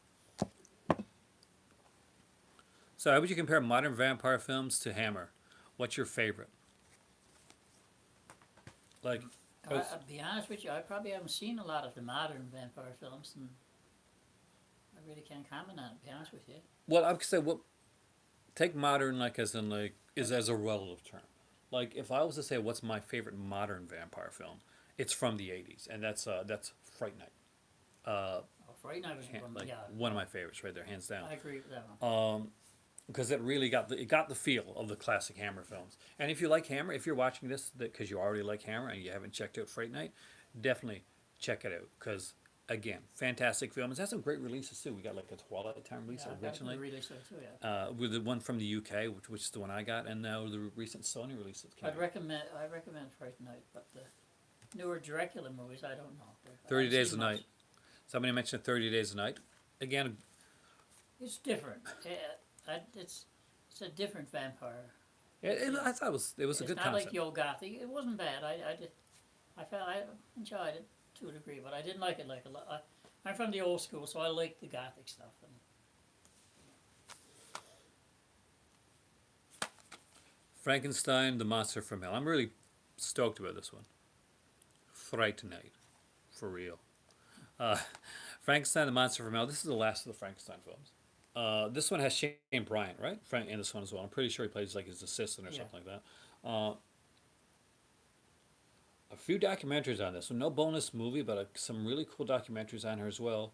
So how would you compare modern vampire films to Hammer? What's your favorite? Like, I'll be honest with you, I probably haven't seen a lot of the modern vampire films, and I really can't comment on it, to be honest with you. well, I would say take modern as as a relative term. Like if I was to say what's my favorite modern vampire film, it's from the '80s, and that's Fright Night. Fright Night was One of my favorites right there, hands down. I agree with that one. Because it really got the feel of the classic Hammer films. And if you like Hammer, if you're watching this because you already like Hammer and you haven't checked out Fright Night, definitely check it out. Because again, fantastic film. It has some great releases too. We got like a Twilight Time release originally. Release too, yeah. With the one from the UK, which is the one I got, and now the recent Sony release that came I out. recommend Fright Night, but the newer Dracula movies, I don't know. 30 Days a Night. Somebody mentioned 30 Days a Night. Again, it's different. It's a different vampire. I thought it was a good It's not concept. like the old Gothic. It wasn't bad. I enjoyed it to a degree, but I didn't like it like a lot. I'm from the old school, so I like the Gothic stuff. Frankenstein, the Monster from Hell. I'm really stoked about this one. Fright Night, for real. Frankenstein, the Monster from Hell. This is the last of the Frankenstein films. This one has Shane Bryant, right? Frank in this one as well. I'm pretty sure he plays like his assistant or something like that. A few documentaries on this. So no bonus movie, but some really cool documentaries on her as well.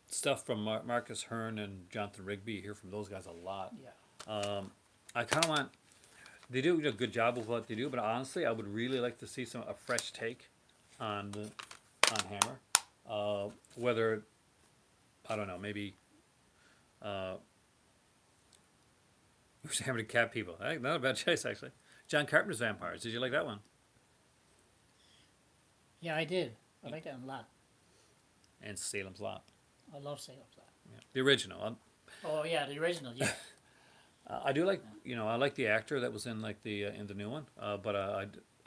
stuff from Marcus Hearn and Jonathan Rigby. You hear from those guys a lot. Yeah. I kind of want. They do a good job of what they do, but honestly, I would really like to see a fresh take on Hammer. Whether I don't know, maybe who's Hammer to Cat People? Not a bad choice actually. John Carpenter's Vampires. Did you like that one? Yeah, I did. I like that one a lot. And Salem's Lot. I love Salem's Lot. Yeah. The original. Oh yeah, the original. Yeah. I do like I like the actor that was in like the in the new one, but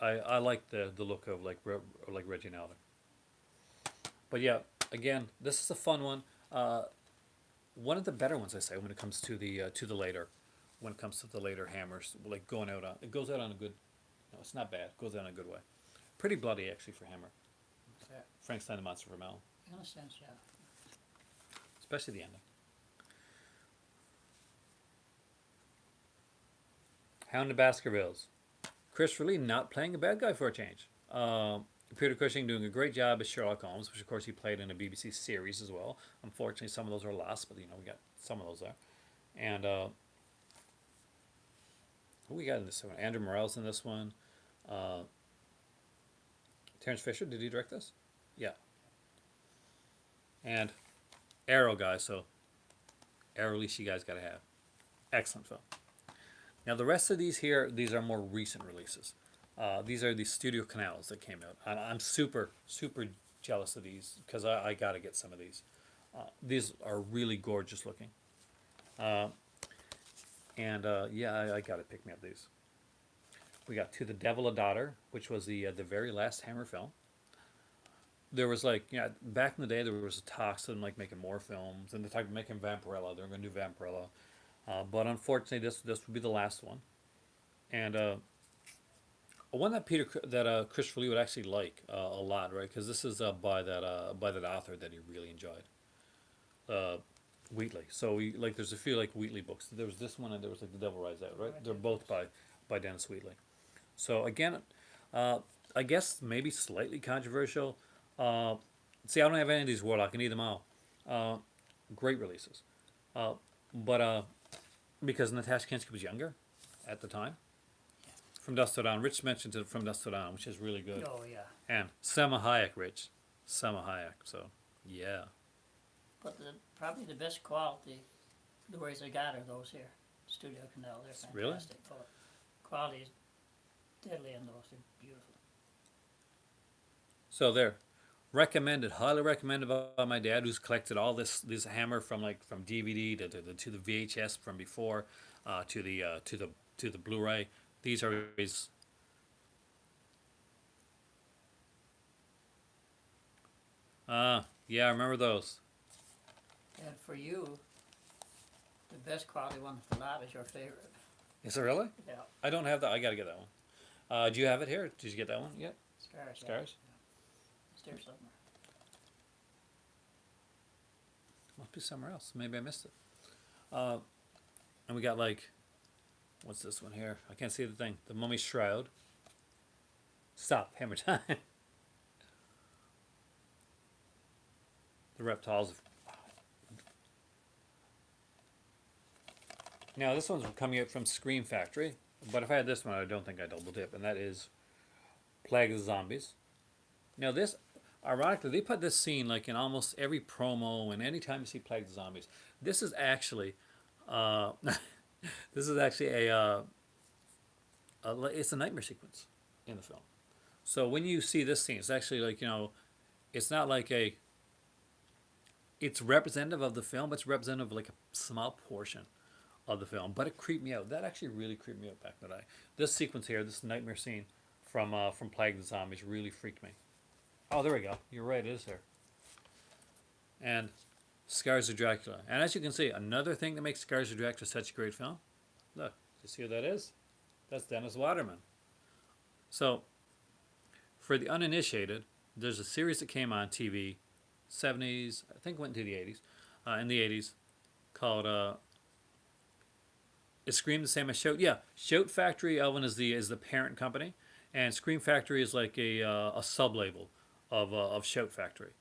I like the look of like Reggie Nelder. But yeah, again, this is a fun one. One of the better ones I say when it comes to the later, when it comes to the later Hammers, like going out on it goes out on a good. No, it's not bad. It goes out in a good way. Pretty bloody actually for Hammer. Yeah. Frankenstein the Monster from Hell, In a sense, yeah. especially the ending. Hound of Baskervilles. Christopher Lee not playing a bad guy for a change. Peter Cushing doing a great job as Sherlock Holmes, which of course he played in a BBC series as well. Unfortunately, some of those are lost, but we got some of those there. And who we got in this one? Andrew Morell's in this one. Terrence Fisher, did he direct this? Yeah. And Arrow guys, so Arrow release you guys got to have. Excellent film. Now the rest of these are more recent releases. These are the studio canals that came out. I'm super, super jealous of these because I got to get some of these. These are really gorgeous looking. Yeah, I got to pick me up these. We got To the Devil a Daughter, which was the very last Hammer film. There was back in the day there was talks of them making more films, and they talked about making Vampirella. They were going to do Vampirella. But unfortunately, this would be the last one, and one that Christopher Lee would actually like a lot, right? Because this is by that author that he really enjoyed, Wheatley. So there's a few Wheatley books. There was this one, and there was The Devil Rides Out, right? They're both by Dennis Wheatley. So again, I guess maybe slightly controversial. See, I don't have any of these Warlock. I need them all. Great releases, but. Because Natasha Kinski was younger at the time. Yeah. From Dusk Till Dawn. Rich mentioned it From Dusk Till Dawn, which is really good. Oh yeah. And Selma Hayek, Rich. Selma Hayek. So, yeah. But probably the best quality Blu-rays I got are those here. Studio Canal. They're fantastic. Really? But quality is deadly in those. They're beautiful. So there. Recommended, highly recommended by my dad, who's collected all this Hammer from DVD to the VHS from before, to the Blu-ray. These are his. Yeah, I remember those. And for you, the best quality one of the lot is your favorite. Is it really? Yeah. I don't have that. I gotta get that one. Do you have it here? Did you get that one yet? Scars. Scars. Yeah. It's there somewhere. Must be somewhere else. Maybe I missed it. And we got what's this one here? I can't see the thing. The Mummy's Shroud. Stop. Hammer time. The Reptiles. Now this one's coming out from Scream Factory, but if I had this one, I don't think I'd double dip, and that is Plague of the Zombies. Now this, ironically, they put this scene in almost every promo, and anytime you see Plague of the Zombies, this is actually, this is actually it's a nightmare sequence in the film. So when you see this scene, it's actually it's not it's representative of the film, but it's representative of a small portion of the film. But it creeped me out. That actually really creeped me out back in the day. This sequence here, this nightmare scene from Plague of the Zombies really freaked me. Oh, there we go. You're right, it is there. And Scars of Dracula. And as you can see, another thing that makes Scars of Dracula such a great film. Look, you see who that is? That's Dennis Waterman. So, for the uninitiated, there's a series that came on TV, 70s, I think went into the 80s, in the 80s, called Is Scream the same as Shout? Yeah, Shout Factory, Elvin, is the parent company, and Scream Factory is a sub-label of Shout Factory.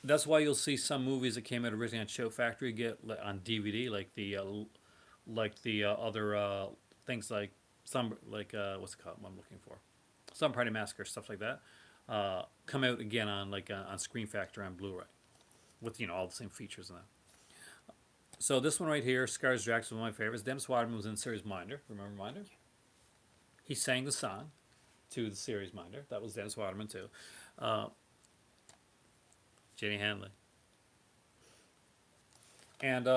That's why you'll see some movies that came out originally on Show Factory get on DVD, like the other things like some like what's it called? What I'm looking for, Some Party Massacre, stuff like that. Come out again on on Screen Factory on Blu-ray with all the same features in that. So this one right here, Scars Jackson, was one of my favorites. Dennis Waterman was in series Minder. Remember Minder? He sang the song to the series Minder. That was Dennis Waterman too. Uh, Jenny Hanley. And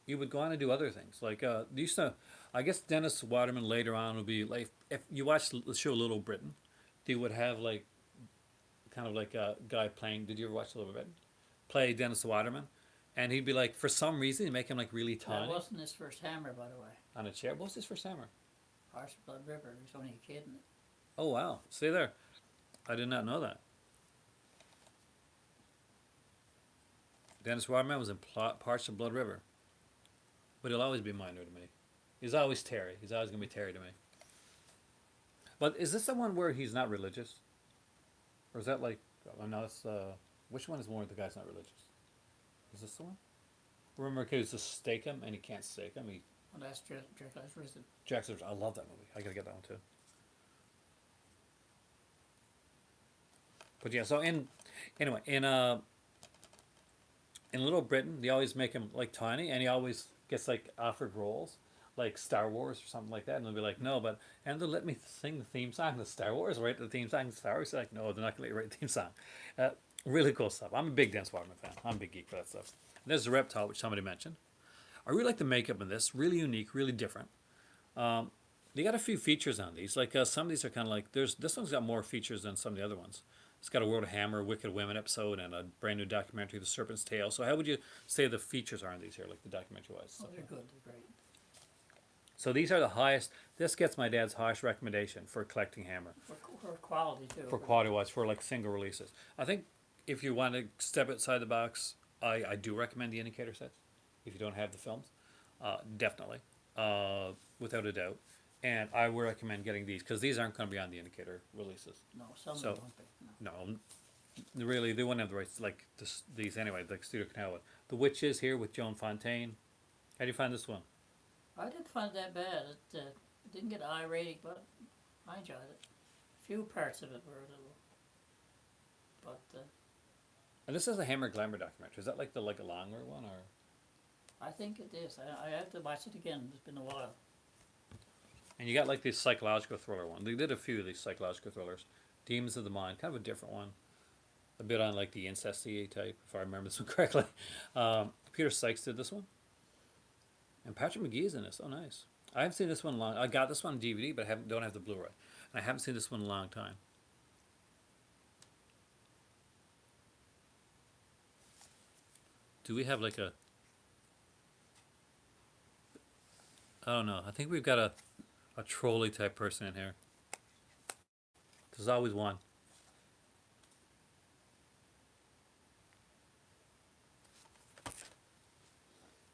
he would go on and do other things. They used to, I guess Dennis Waterman later on would be like, if you watch the show Little Britain, they would have kind of like a guy playing. Did you ever watch Little Britain? Play Dennis Waterman, and he'd be like, for some reason, he'd make him like really That tiny wasn't his first hammer, by the way. on a chair. What was his first hammer? Harsh Blood River. He was only a kid in it. Oh wow, stay there. I did not know that. Dennis Waterman was in Parts of Blood River, but he'll always be Minor to me. He's always Terry. He's always gonna be Terry to me. But is this the one where he's not religious, or is that like? Oh, no, that's which one is more the guy's not religious? Is this the one? Remember, he was to stake him, and he can't stake him. He Well, that's Dracula's Risen. Jackson. I love that movie. I gotta get that one too. But yeah, so anyway, in Little Britain, they always make him like tiny, and he always gets like offered roles, like Star Wars or something like that, and they'll be like, no, and they'll let me sing the theme song to Star Wars, write the theme song to Star Wars. They're like, no, they're not gonna let you write the theme song. Really cool stuff. I'm a big Dennis Waterman fan. I'm a big geek for that stuff. And there's the reptile, which somebody mentioned. I really like the makeup in this. Really unique, really different. They got a few features on these. Some of these are kind of like this one's got more features than some of the other ones. It's got a World of Hammer, Wicked Women episode, and a brand new documentary, The Serpent's Tail. So how would you say the features are on these here, like the documentary wise? Oh, they're good. They're great. So these are the highest. This gets my dad's highest recommendation for collecting Hammer. For quality, too. For quality wise, for like single releases. I think if you want to step outside the box, I do recommend the indicator sets. If you don't have the films, definitely, without a doubt. And I would recommend getting these because these aren't going to be on the indicator releases. No, some So- of them won't be. No. No, really, they wouldn't have the rights like these anyway. Like Studio Canal would. The Witches here with Joan Fontaine. How do you find this one? I didn't find it that bad. It didn't get an I rating, but I enjoyed it. A few parts of it were a little, but And this is a Hammer Glamour documentary. Is that like a longer one or? I think it is. I have to watch it again. It's been a while. And you got like this psychological thriller one. They did a few of these psychological thrillers. Demons of the Mind, kind of a different one. A bit on like the incesty type, if I remember this one correctly. Peter Sykes did this one. And Patrick McGee's in this. Oh, nice. I haven't seen this one in a long. I got this one on DVD, but don't have the Blu-ray. And I haven't seen this one in a long time. Do we have like a? I don't know. I think we've got a trolley type person in here. There's always one.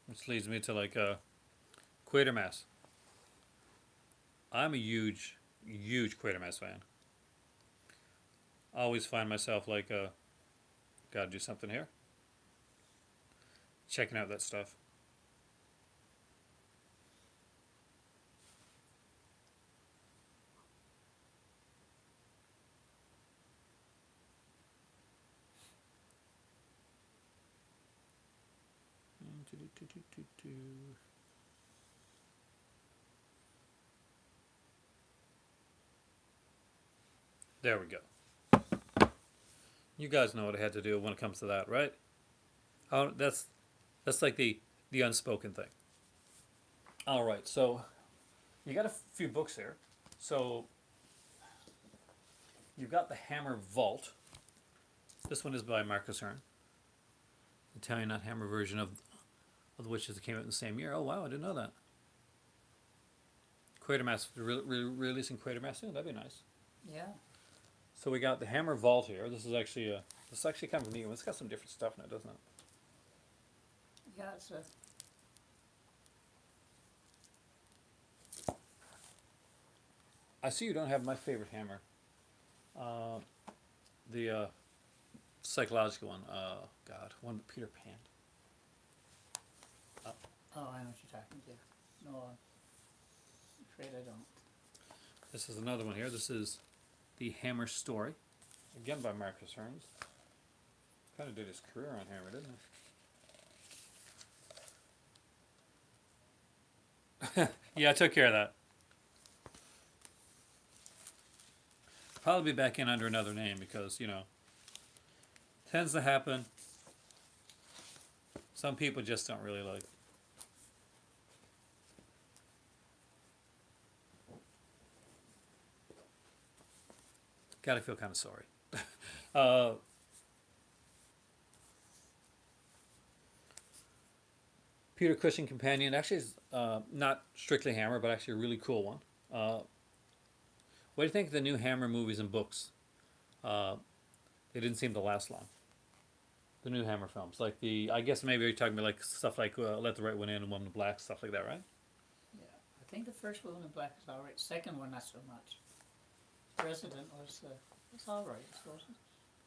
Which leads me to Quatermass. I'm a huge Quatermass fan. I always find myself gotta do something here. Checking out that stuff. There we go. You guys know what I had to do when it comes to that, right? Oh, that's like the unspoken thing. All right, so you got a few books here. So you've got the Hammer Vault. This one is by Marcus Hearn. Italian not Hammer version of the Witches that came out in the same year. Oh wow, I didn't know that. Quatermass releasing Quatermass soon. That'd be nice. Yeah. So we got the Hammer Vault here. This is actually kind of a neat one. It's got some different stuff in it, doesn't it? Yeah, it's I see you don't have my favorite hammer. The psychological one. God, one with Peter Pan. Oh, I know what you're talking to. No, I'm afraid I don't. This is another one here. This is the Hammer story, again by Marcus Hearns. Kind of did his career on Hammer, didn't he? Yeah, I took care of that. Probably be back in under another name because, you know, tends to happen. Some people just don't really like. Gotta feel kind of sorry. uh, Peter Cushing Companion actually is not strictly Hammer, but actually a really cool one. What do you think of the new Hammer movies and books? They didn't seem to last long. The new Hammer films, like I guess maybe you're talking about like stuff like Let the Right One In and Woman in Black, stuff like that, right? Yeah, I think the first Woman in Black is all right. Second one, not so much. Resident was it's all right, I suppose.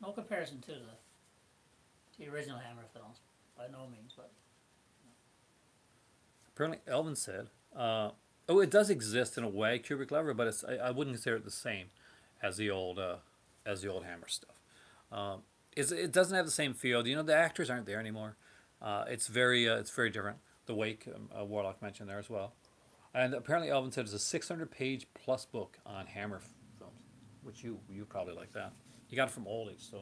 No comparison to the original Hammer films, by no means. But Apparently, Elvin said, "Oh, it does exist in a way, cubic lever, but I wouldn't consider it the same as the old Hammer stuff. It doesn't have the same feel. You know, the actors aren't there anymore. It's very different. The Wake, Warlock mentioned there as well, and apparently Elvin said it's a 600-page plus book on Hammer films, which you probably like that. You got it from Oldies, so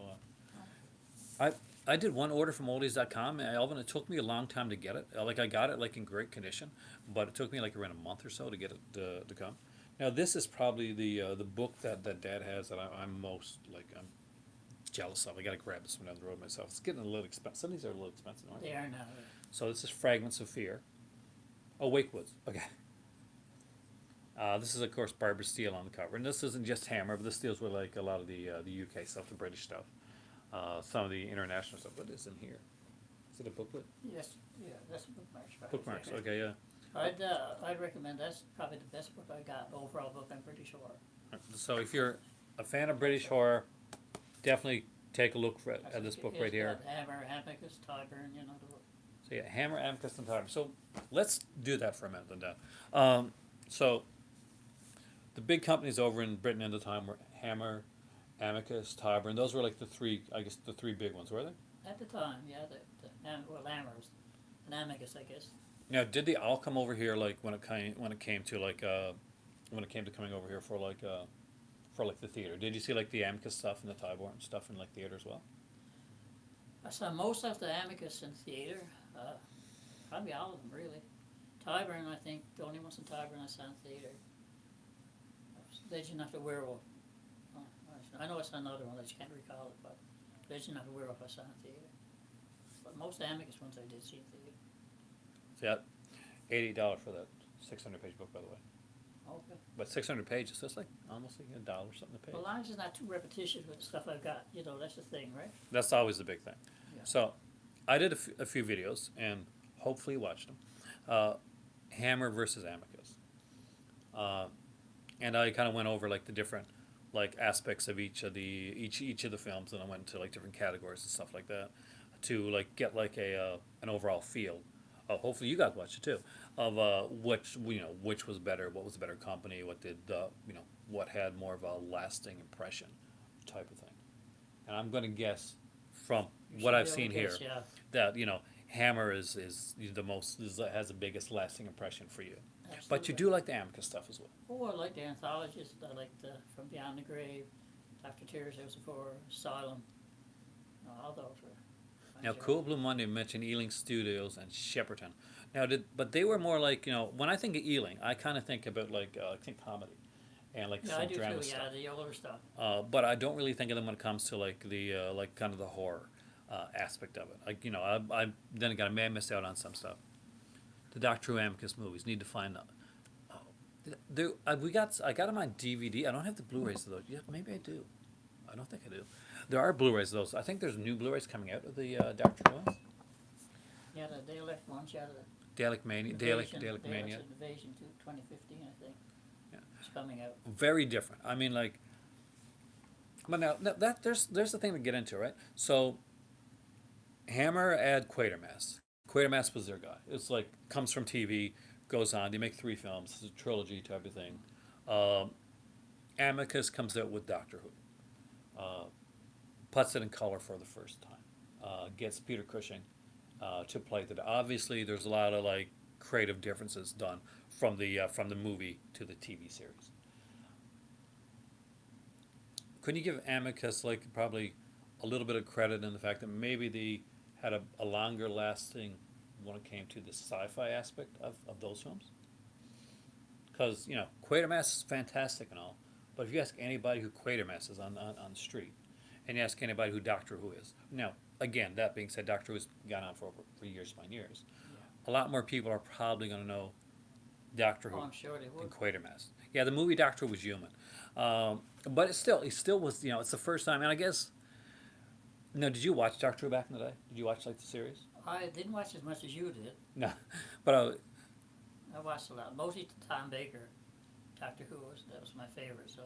I did one order from oldies.com, and Elvin, it took me a long time to get it. Like I got it like in great condition, but it took me like around a month or so to get it to come. Now this is probably the book that Dad has that I'm most like I'm jealous of. I got to grab this one down the road myself. It's getting a little expensive. Some of these are a little expensive, aren't they they? are now. So this is Fragments of Fear. Oh, Wakewoods. Okay. This is of course Barbara Steele on the cover, and this isn't just Hammer, but this deals with like a lot of the UK stuff, the British stuff, some of the international stuff. What is in here? Is it a booklet? Yes, yeah, that's bookmarks. Right? Bookmarks. Okay, yeah. I'd recommend that's probably the best book I got, overall book on British horror. So if you're a fan of British horror, definitely take a look at this book right here. Hammer, Amicus, Tyburn, you know the book. So yeah, Hammer, Amicus, and Tyburn. So let's do that for a minute, then. So the big companies over in Britain at the time were Hammer, Amicus, Tyburn. Those were like the three big ones, were they? At the time, yeah, Hammer was an Amicus, I guess. Now, did they all come over here like when it came to coming over here for like the theater? Did you see like the Amicus stuff and the Tyburn stuff in like theater as well? I saw most of the Amicus in theater, probably all of them really. Tyburn, I think, the only ones in Tyburn I saw in theater. Legend of the Werewolf. Oh, I know it's another one, I just can't recall it, but Legend of the Werewolf I saw in theater. But most Amicus ones I did see in theater. So yeah, $80 for that 600-page book, by the way. Okay. But 600 pages, that's like almost like $1 something a page. Well, as long as it's not too repetitious with the stuff I've got, you know, that's the thing, right? That's always the big thing. Yeah. So, I did a few videos, and hopefully you watched them. Hammer versus Amicus. And I kind of went over like the different like aspects of each of the films, and I went into like different categories and stuff like that to like get like an overall feel. Hopefully you guys watched it too. Of which was better, what was the better company, what did what had more of a lasting impression, type of thing. And I'm going to guess from what I've seen here that Hammer is the most has the biggest lasting impression for you. Absolutely. But you do like the Amicus stuff as well. Oh, I like the anthologies. I like the From Beyond the Grave, After Tears, House of Horror, Asylum. All those were. Now, Cool Blue Monday mentioned Ealing Studios and Shepperton. Now, but they were more like when I think of Ealing, I kind of think about like I think comedy, and like some drama stuff. Yeah, the older stuff. But I don't really think of them when it comes to like the like kind of the horror aspect of it. Like I then again I may have missed out on some stuff. The Doctor Who Amicus movies need to find them. I got them on DVD. I don't have the Blu-rays of those. Yeah, maybe I do. I don't think I do. There are Blu-rays of those. I think there's new Blu-rays coming out of the Doctor Who ones. Yeah, the Dalek ones. Yeah, the Dalek Mania. Dalek Mania. Invasion 2015, I think. Yeah. It's coming out. Very different. I mean, like But now that there's the thing to get into, right? So Hammer add Quatermass. Quatermass was their guy. It's like comes from TV, goes on. They make 3 films. It's a trilogy type of thing. Um, Amicus comes out with Doctor Who. Puts it in color for the first time. Gets Peter Cushing to play that. Obviously, there's a lot of like creative differences done from the movie to the TV series. Couldn't you give Amicus like probably a little bit of credit in the fact that maybe they had a longer lasting when it came to the sci-fi aspect of those films? Because Quatermass is fantastic and all, but if you ask anybody who Quatermass is on the street, and you ask anybody who Doctor Who is, now again that being said, Doctor Who has gone on for years upon years. A lot more people are probably going to know Doctor Who Oh, I'm sure they than would. Quatermass. Yeah, the movie Doctor Who was human, but it still was. It's the first time, and I guess. No, did you watch Doctor Who back in the day? Did you watch like the series? I didn't watch as much as you did. No, but I watched a lot. Mostly Tom Baker. Doctor Who that was my favorite. So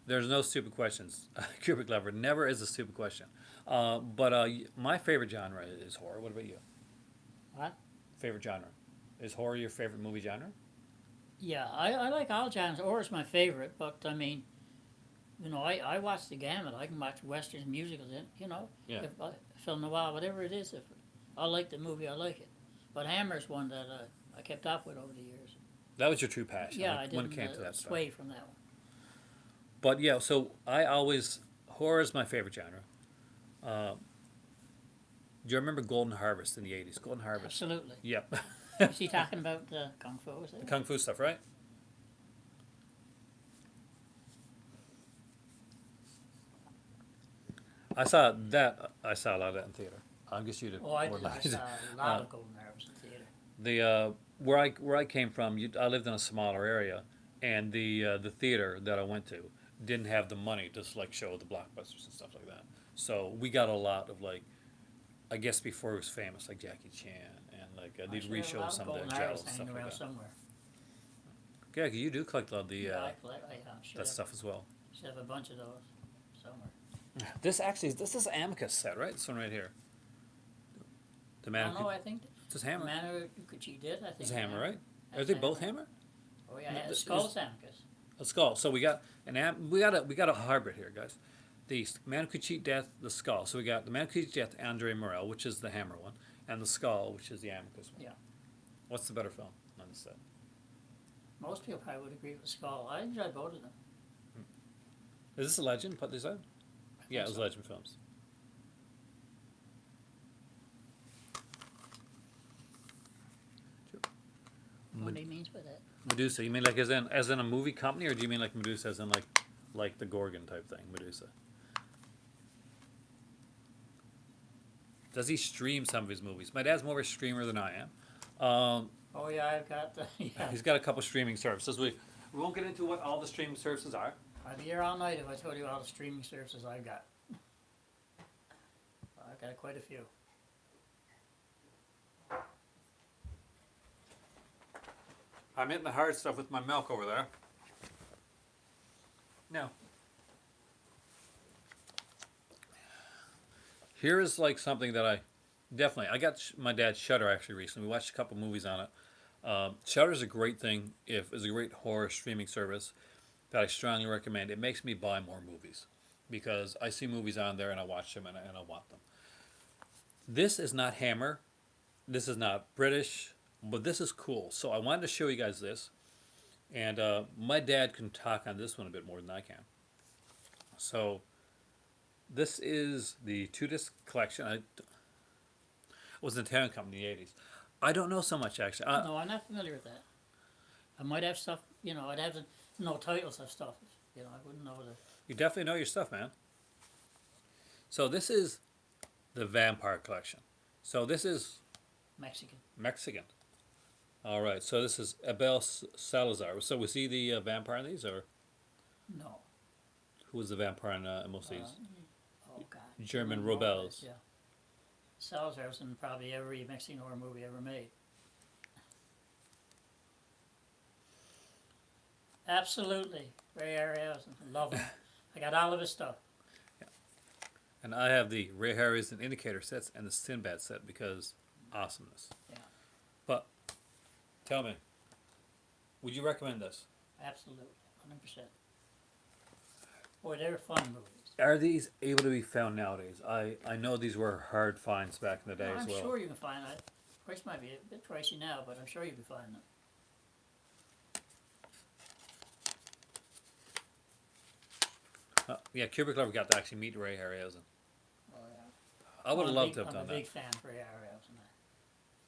there's no stupid questions. Cubic Lever never is a stupid question. But my favorite genre is horror. What about you? what? Favorite genre? Is horror your favorite movie genre? Yeah, I like all genres. Horror's my favorite, but I mean, I watch the gamut. I can watch westerns, musicals, Yeah. if film noir, whatever it is. If I like the movie, I like it. But Hammer's one that I kept up with over the years. That was your true passion. Yeah, like, I when it didn't came to that stuff. sway from that one. But yeah, so horror is my favorite genre. Uh, do you remember Golden Harvest in the '80s? Golden Harvest. Absolutely. Yep. Is he talking about Kung Fu? Is The it? Kung Fu stuff, right? I saw that. I saw a lot of that in theater. I guess you did. Oh, I more did. I than- saw a lot of Golden Harvest in theater. The where I came from, I lived in a smaller area, and the theater that I went to didn't have the money to like show the blockbusters and stuff like that. So we got a lot of like, I guess before it was famous, like Jackie Chan, and like I they'd should have a lot reshow some of Golden their gels Harvest and hanging stuff like around that. somewhere. Yeah, 'cause you do collect a lot of the Yeah, I should that have, stuff as well. should have a bunch of those somewhere. This is Amicus set, right? This one right here. The I man. don't know. I think This is Hammer. Manor Ukachi did. I think This is Hammer, right? That's Are they both Hammer. Hammer? Oh yeah, No, yeah. this Skull's is- Amicus. A skull. So we got we got a hybrid here, guys. The man who could cheat death, the skull. So we got the man who could cheat death, Andre Morel, which is the Hammer one, and the skull, which is the Amicus one. Yeah. What's the better film on this set? Most people probably would agree with Skull. I enjoyed both of them. Is this a Legend? Put this out. I Yeah, it think was so. Legend Films. What he means by that. Medusa. You mean like as in a movie company, or do you mean like Medusa as in like the Gorgon type thing? Medusa. Does he stream some of his movies? My dad's more of a streamer than I am. Oh yeah, I've got yeah. He's got a couple streaming services. We won't get into what all the streaming services are. I'd be here all night if I told you all the streaming services I've got. I've got quite a few. I'm hitting the hard stuff with my milk over there. Now, here is like something that I got my dad's Shutter actually recently. We watched a couple movies on it. Shutter is a great thing. It's a great horror streaming service that I strongly recommend. It makes me buy more movies because I see movies on there and I watch them and I want them. This is not Hammer. This is not British, but this is cool. So I wanted to show you guys this. And my dad can talk on this one a bit more than I can. So this is the 2-disc collection. It was an Italian company in the 80s. I don't know so much actually. No, I'm not familiar with that. I might have stuff, I'd have to know titles of stuff. I wouldn't know the. You definitely know your stuff, man. So this is the Vampire collection. So this is Mexican. Mexican. All right. So this is Abel Salazar. So was he the vampire in these, or No. who was the vampire in most of these? Oh God. German rebels. Yeah. Salazar was in probably every Mexican horror movie ever made. Absolutely. Ray Harryhausen. Love him. I got all of his stuff. And I have the Ray Harry's and Indicator sets and the Sinbad set because awesomeness. Yeah, But tell me, would you recommend this? absolutely, 100%. Boy, they're fun movies. Are these able to be found nowadays? I know these were hard finds back in the day as I'm well. sure you can find that. Price might be a bit pricey now, but I'm sure you'll be finding them. Yeah, Kubrick never got to actually meet Ray Harryhausen. Oh, yeah. I would have loved to have I'm done a that. big fan for Harryhausen.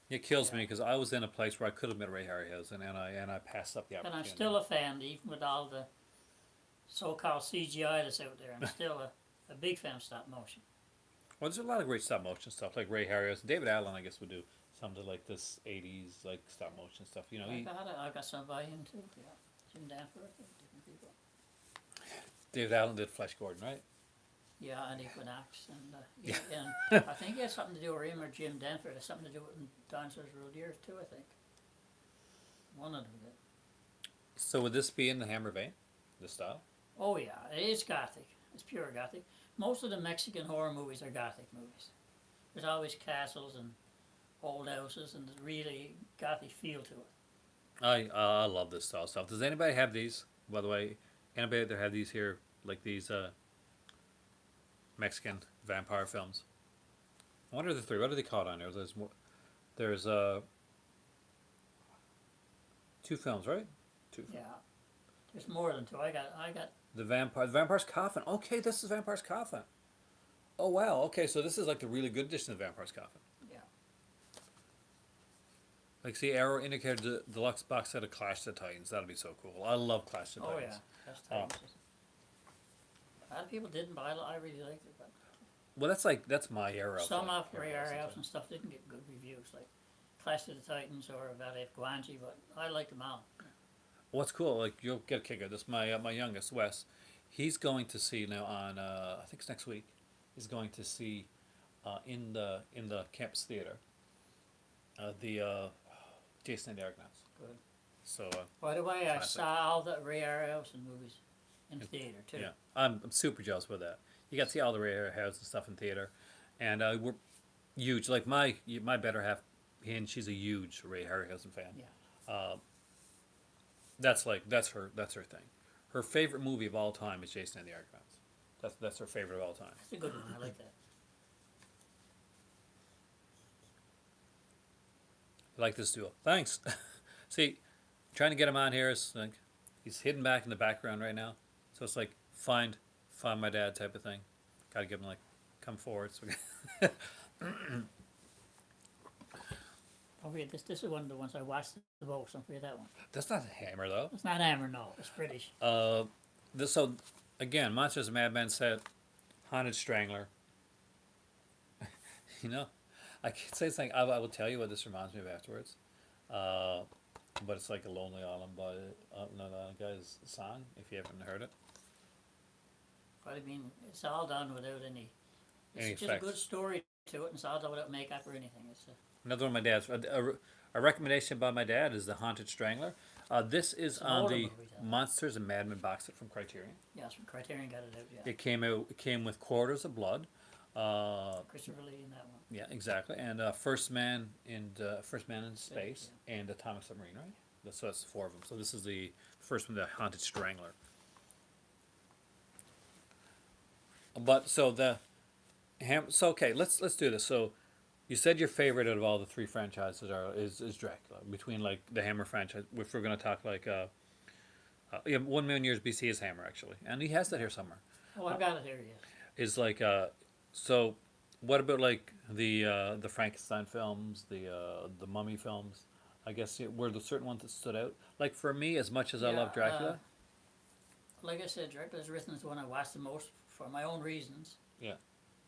It kills Yeah. me because I was in a place where I could have met Ray Harryhausen and I passed up the And opportunity. I'm still a fan, even with all the so-called CGI that's out there. I'm still a big fan of stop motion. Well, there's a lot of great stop motion stuff like Ray Harryhausen. David Allen, I guess, would do something like this '80s like stop motion stuff. You know, I've got some by him too. Yeah, Jim Danforth, different people. David Allen did Flash Gordon, right? Yeah, and Equinox, and I think it has something to do with him or Jim Danforth. It has something to do with Dinosaurs Ruled Years too. I think one of them did. So would this be in the Hammer vein, the style? Oh yeah, it is gothic. It's pure gothic. Most of the Mexican horror movies are gothic movies. There's always castles and old houses and a really gothic feel to it. I love this style stuff. Does anybody have these? By the way, anybody that have these here, like these Mexican vampire films? I wonder the three. What are they called on there? There's more. There's two films, right? Two. Yeah, there's more than two. I got. The Vampire's Coffin. Okay, this is Vampire's Coffin. Oh wow. Okay, so this is like the really good edition of Vampire's Coffin. Yeah. Like, see, Arrow indicated the deluxe box set of Clash of the Titans. That'd be so cool. I love Clash of the Oh Titans. yeah, that's Titans. A lot of people didn't, but I really liked it. But Well, that's my era. some like, of Ray Harryhausen and stuff didn't get good reviews, like Clash of the Titans or Valley of Guanji, but I liked them all. What's cool? Like, you'll get a kick out of this. My youngest Wes, he's going to see now on I think it's next week. He's going to see in the campus theater the Jason and the Argonauts. Good. So By the way, I Classic. saw all the Ray Harryhausen movies in theater too. yeah, I'm super jealous with that. You got to see all the Ray Harryhausen stuff in theater, and we're huge. Like my better half, she's a huge Ray Harryhausen fan. Yeah. That's her thing. Her favorite movie of all time is Jason and the Argonauts. That's her favorite of all time. That's a good one. I like that. I like this duo. Thanks. See, trying to get him on here is like he's hidden back in the background right now. So it's like find my dad type of thing. Got to give him like come forward. So Oh yeah, this is one of the ones I watched the most. Don't forget that one. that's not a Hammer though. It's not Hammer, no. It's British. So again, Monsters and Madmen set, Haunted Strangler. You know, I can't say it's like I will tell you what this reminds me of afterwards. But it's like a Lonely Island by Lonely Island Guy's song. If you haven't heard it, But I mean, it's all done without any. It's Any just effects. a good story to it, and it's all done without makeup or anything. It's another one of my dad's. A recommendation by my dad is the Haunted Strangler. This is an on older the movie, though. Monsters and Madmen box set from Criterion. yeah, it's from Criterion got it out. Yeah, It came out. It came with Quarters of Blood. Christopher Lee in that one. Yeah, exactly. And First Man in Space and Atomic Submarine, right? So that's four of them. So this is the first one, the Haunted Strangler. But so so okay, let's do this. So you said your favorite out of all the three franchises is Dracula. Between like the Hammer franchise, if we're gonna talk like 1,000,000 Years BC is Hammer actually, and he has that here somewhere. Oh, I've got it here. Yes. Is like so what about like the Frankenstein films, the Mummy films? I guess were the certain ones that stood out. Like for me, as much as I love Dracula, Like I said, Dracula's written as the one I watched the most for my own reasons. Yeah.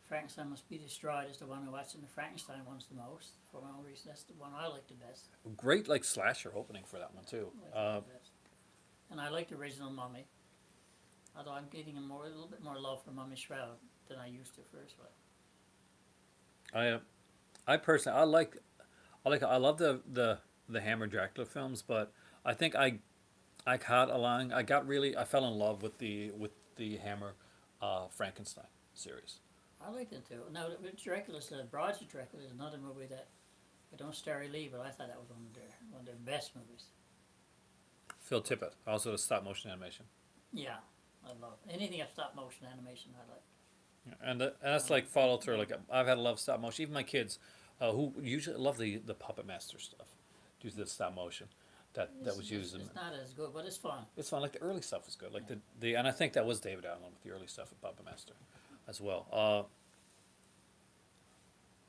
Frankenstein Must Be Destroyed is the one I watched, and the Frankenstein one's the most for my own reasons. That's the one I like the best. great like slasher opening for that one too. I like the best. And I like the original Mummy. Although I'm getting a little bit more love for Mummy Shroud than I used to first. But I personally I love the Hammer Dracula films, but I think I fell in love with the Hammer Frankenstein series. I like them too. Now, Dracula's Broads of Dracula is another movie that I don't starry Lee, but I thought that was one of their best movies. Phil Tippett, also the stop motion animation. Yeah, I love anything of stop motion animation. I like. Yeah, and that's like follow through. Like I've had a love of stop motion. Even my kids, who usually love the Puppet Master stuff, do the stop motion that was used. It's not as good, but it's fun. It's fun. Like the early stuff was good. Like the and I think that was David Allen with the early stuff of Puppet Master, as well.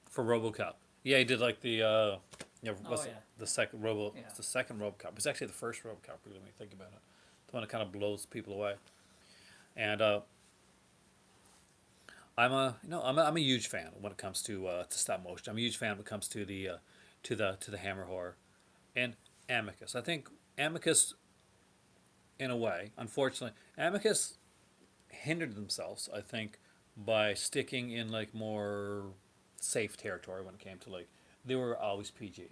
For RoboCop, yeah, he did like the Oh yeah. the second Robo. Yeah. It's the second RoboCop. It's actually the first RoboCop. Really, when you think about it, the one that kind of blows people away. And I'm a huge fan when it comes to stop motion. I'm a huge fan when it comes to the Hammer horror, and Amicus. I think Amicus, in a way, unfortunately, Amicus hindered themselves. I think by sticking in like more safe territory when it came to like they were always PG.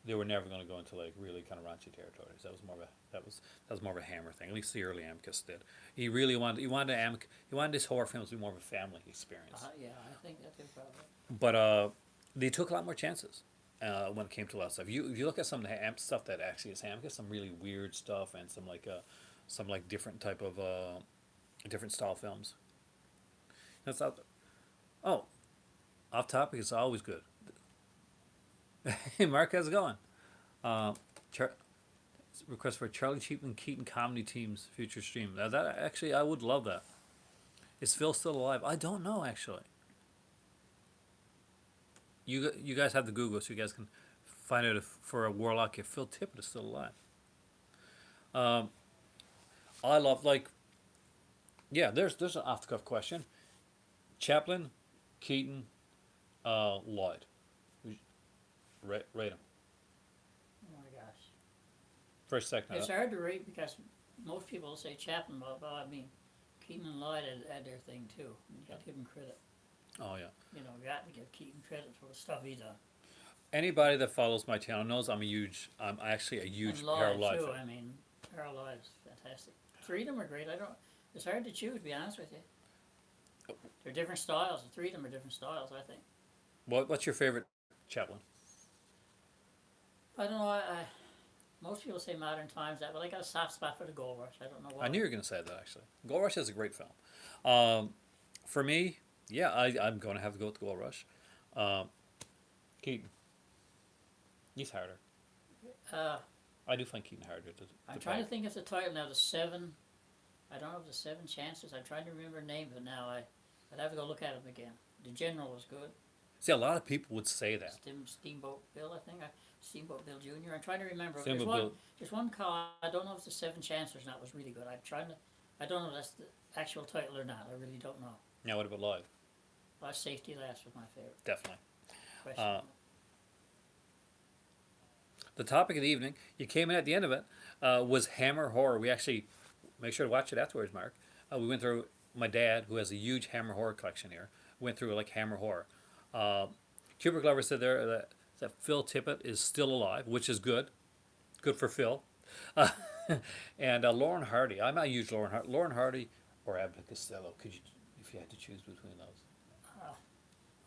They were never going to go into like really kind of raunchy territories. That was more of a that was more of a Hammer thing. At least the early Amicus did. He wanted his horror films to be more of a family experience. Yeah, I think that's it probably. But they took a lot more chances when it came to a lot of stuff. If you look at some of the stuff that actually is Hamicus, some really weird stuff and some like different type of different style films. That's out there. Oh, off topic is always good. Hey, Mark, how's it going? Char- request for Charlie Keaton comedy team's future stream. Now that actually, I would love that. Is Phil still alive? I don't know actually. You guys have the Google, so you guys can find out if for a warlock if Phil Tippett is still alive. I love like, yeah. There's an off the cuff question. Chaplin, Keaton, Lloyd. Rate them. Oh my gosh. First, second. It's hard to rate because most people say Chaplin, but I mean, Keaton and Lloyd had their thing too. You got to give them credit. Oh yeah. You know, you got to give Keaton credit for the stuff he done. Anybody that follows my channel knows I'm actually a huge And Lloyd Harold Lloyd too. fan. I mean, Harold Lloyd's fantastic. Three of them are great. It's hard to choose, to be honest with you. They're different styles. The three of them are different styles, I think. What's your favorite Chaplin? I don't know. Most people say Modern Times, but I got a soft spot for the Gold Rush. I don't know why. I knew you were going to say that actually. Gold Rush is a great film. For me, yeah, I'm going to have to go with Gold Rush. Keaton. He's harder. I do find Keaton harder to I'm trying to think of the title now. The Seven. I don't know if the Seven Chances. I'm trying to remember the name of it now. I'd have to go look at it again. The General was good. See, a lot of people would say that. Steamboat Bill, I think. Steamboat Bill Jr. I'm trying to remember. Steamboat Bill. There's one call. I don't know if the Seven Chances or not was really good. I don't know if that's the actual title or not. I really don't know. Now, what about Lloyd? Last Safety Last was my favorite. Definitely. Question. The topic of the evening, you came in at the end of it, was Hammer horror. We actually make sure to watch it afterwards, Mark. We went through my dad, who has a huge Hammer horror collection here. Went through like Hammer horror. Kubrick Lover said there that Phil Tippett is still alive, which is good. Good for Phil. And Lauren Hardy. I'm not a huge Lauren Hardy or Abbott Costello. Could you, if you had to choose between those?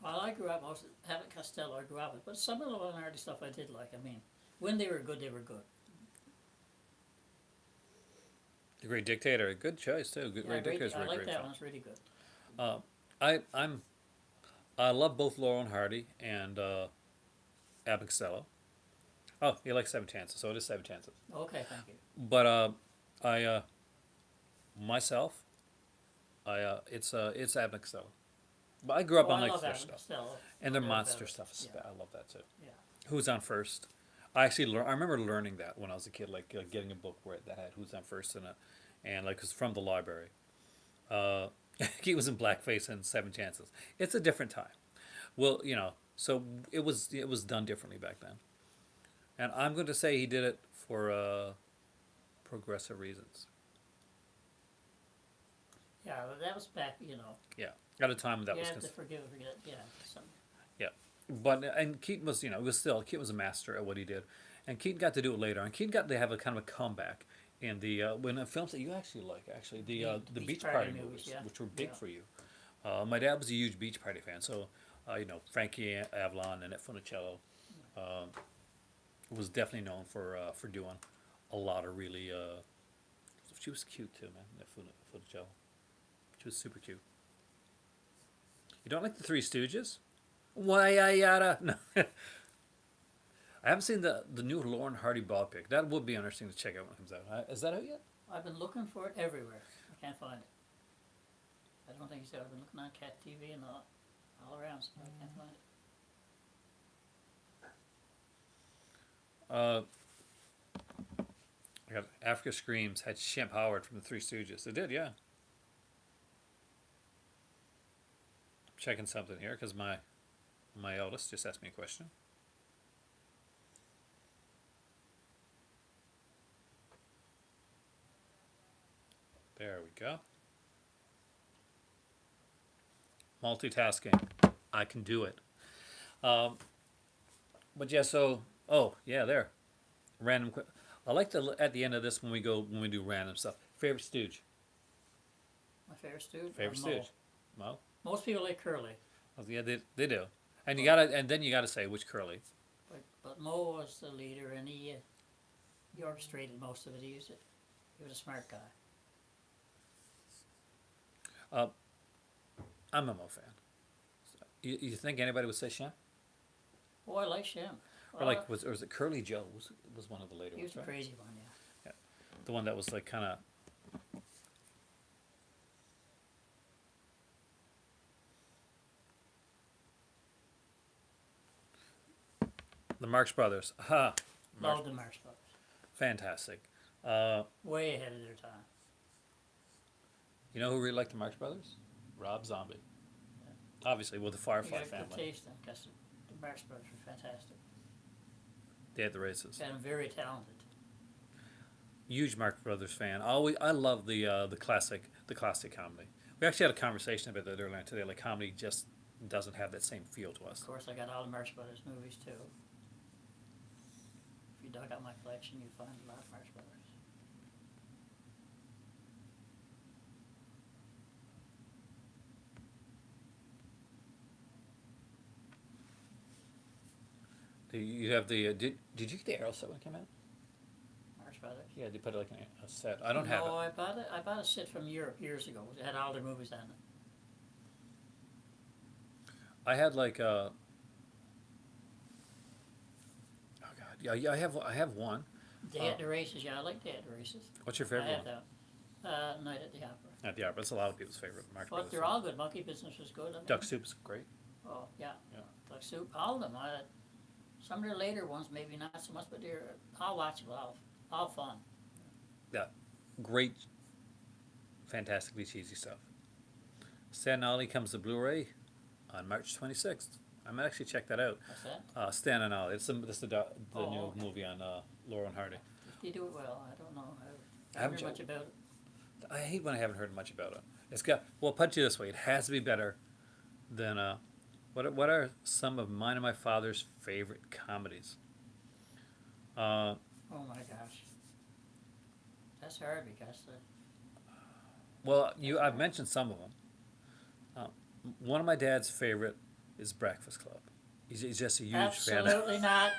Well, I grew up most Abbott Costello. I grew up with, but some of the Lauren Hardy stuff I did like. I mean, when they were good, they were good. The Great Dictator, a good choice too. Great Dictator is a I like great that film. one. It's really good. I love both Lauren Hardy and Abbott Costello. Oh, you like Seven Chances, so it is Seven Chances. Okay, thank you. But myself, it's Abbott Costello. But I grew up on I like love their Abbott stuff, Costello. and their They're monster better. stuff. Yeah. I love that too. Yeah. Who's on first? I actually I remember learning that when I was a kid, like getting a book where that had Who's on First in it, and like it was from the library. He was in blackface in Seven Chances. It's a different time. Well, so it was done differently back then, and I'm going to say he did it for progressive reasons. Yeah, that was back, Yeah, at a time that you was. have to forgive and forget, yeah. Something. Yeah, but and Keaton was Keaton was a master at what he did, and Keaton got to do it later, and Keaton got to have a kind of a comeback in the when films that you actually like, the Beach Party movies, yeah. which were big Yeah. for you. My dad was a huge beach party fan, so Frankie Avalon and Funicello was definitely known for doing a lot of really. She was cute too, man. Funicello. She was super cute. You don't like the Three Stooges? Why I yada? No. I haven't seen the new Lauren Hardy biopic. That would be interesting to check out when it comes out. Is that out yet? I've been looking for it everywhere. I can't find it. I don't think so. I've been looking on Cat TV and all around, so I can't find it. I got Africa Screams had Shemp Howard from the Three Stooges. It did, yeah. Checking something here because my eldest just asked me a question. There we go. Multitasking. I can do it. But yeah, so there. Random. I like to at the end of this when we do random stuff. Favorite Stooge. My favorite Stooge? Favorite Mo. Stooge. Mo. Most people like Curly. Oh, yeah, they do. And then you gotta say which Curly. But Mo was the leader, and he orchestrated most of it. He was a smart guy. I'm a Mo fan. You think anybody would say Shem? Oh, I like Shem. Or was it Curly Joe? Was one of the later He was ones, the right? crazy one, yeah. The one that was like kind of. The Marx Brothers. Aha. Loved the Marx Brothers. Fantastic. Way ahead of their time. You know who really liked the Marx Brothers? Rob Zombie. Yeah. Obviously, with the You Firefly got family. good taste then, because the Marx Brothers were fantastic. They had the races. And very talented. Huge Marx Brothers fan. I love the classic comedy. We actually had a conversation about that earlier today. Like comedy just doesn't have that same feel to us. Of course, I got all the Marx Brothers movies too. If you dug out my collection, you'd find a lot of Marx Brothers. You have the did you get the Arrow set when it came out? Marx Brothers. Yeah, they put it like in a set. I don't have No, it. I bought a set from Europe years ago. It had all their movies on it. I had like oh god, yeah, I have one. Day at the Races, yeah, I like Day at the Races. What's your I favorite have one? that. Night at the Opera. At the Opera. It's a lot of people's favorite. Marx But Brothers they're fan. all good. Monkey Business was good. I mean, Duck Soup's great. Oh, yeah. Yeah. Duck Soup, all of them. Some of their later ones, maybe not so much, but they're all watchable, all fun. Yeah, great, fantastically cheesy stuff. Stan and Ollie comes to Blu-ray on March 26th. I might actually check that out. What's that? Stan and Ollie. It's the Oh, new okay. movie on Laurel and Hardy. If they do it well, I don't know. I I haven't haven't heard much about it. I hate when I haven't heard much about it. It's got put it this way: it has to be better than what are some of mine and my father's favorite comedies? Oh my gosh. That's hard because I've mentioned some of them. One of my dad's favorite is Breakfast Club. He's just a huge fan. absolutely not.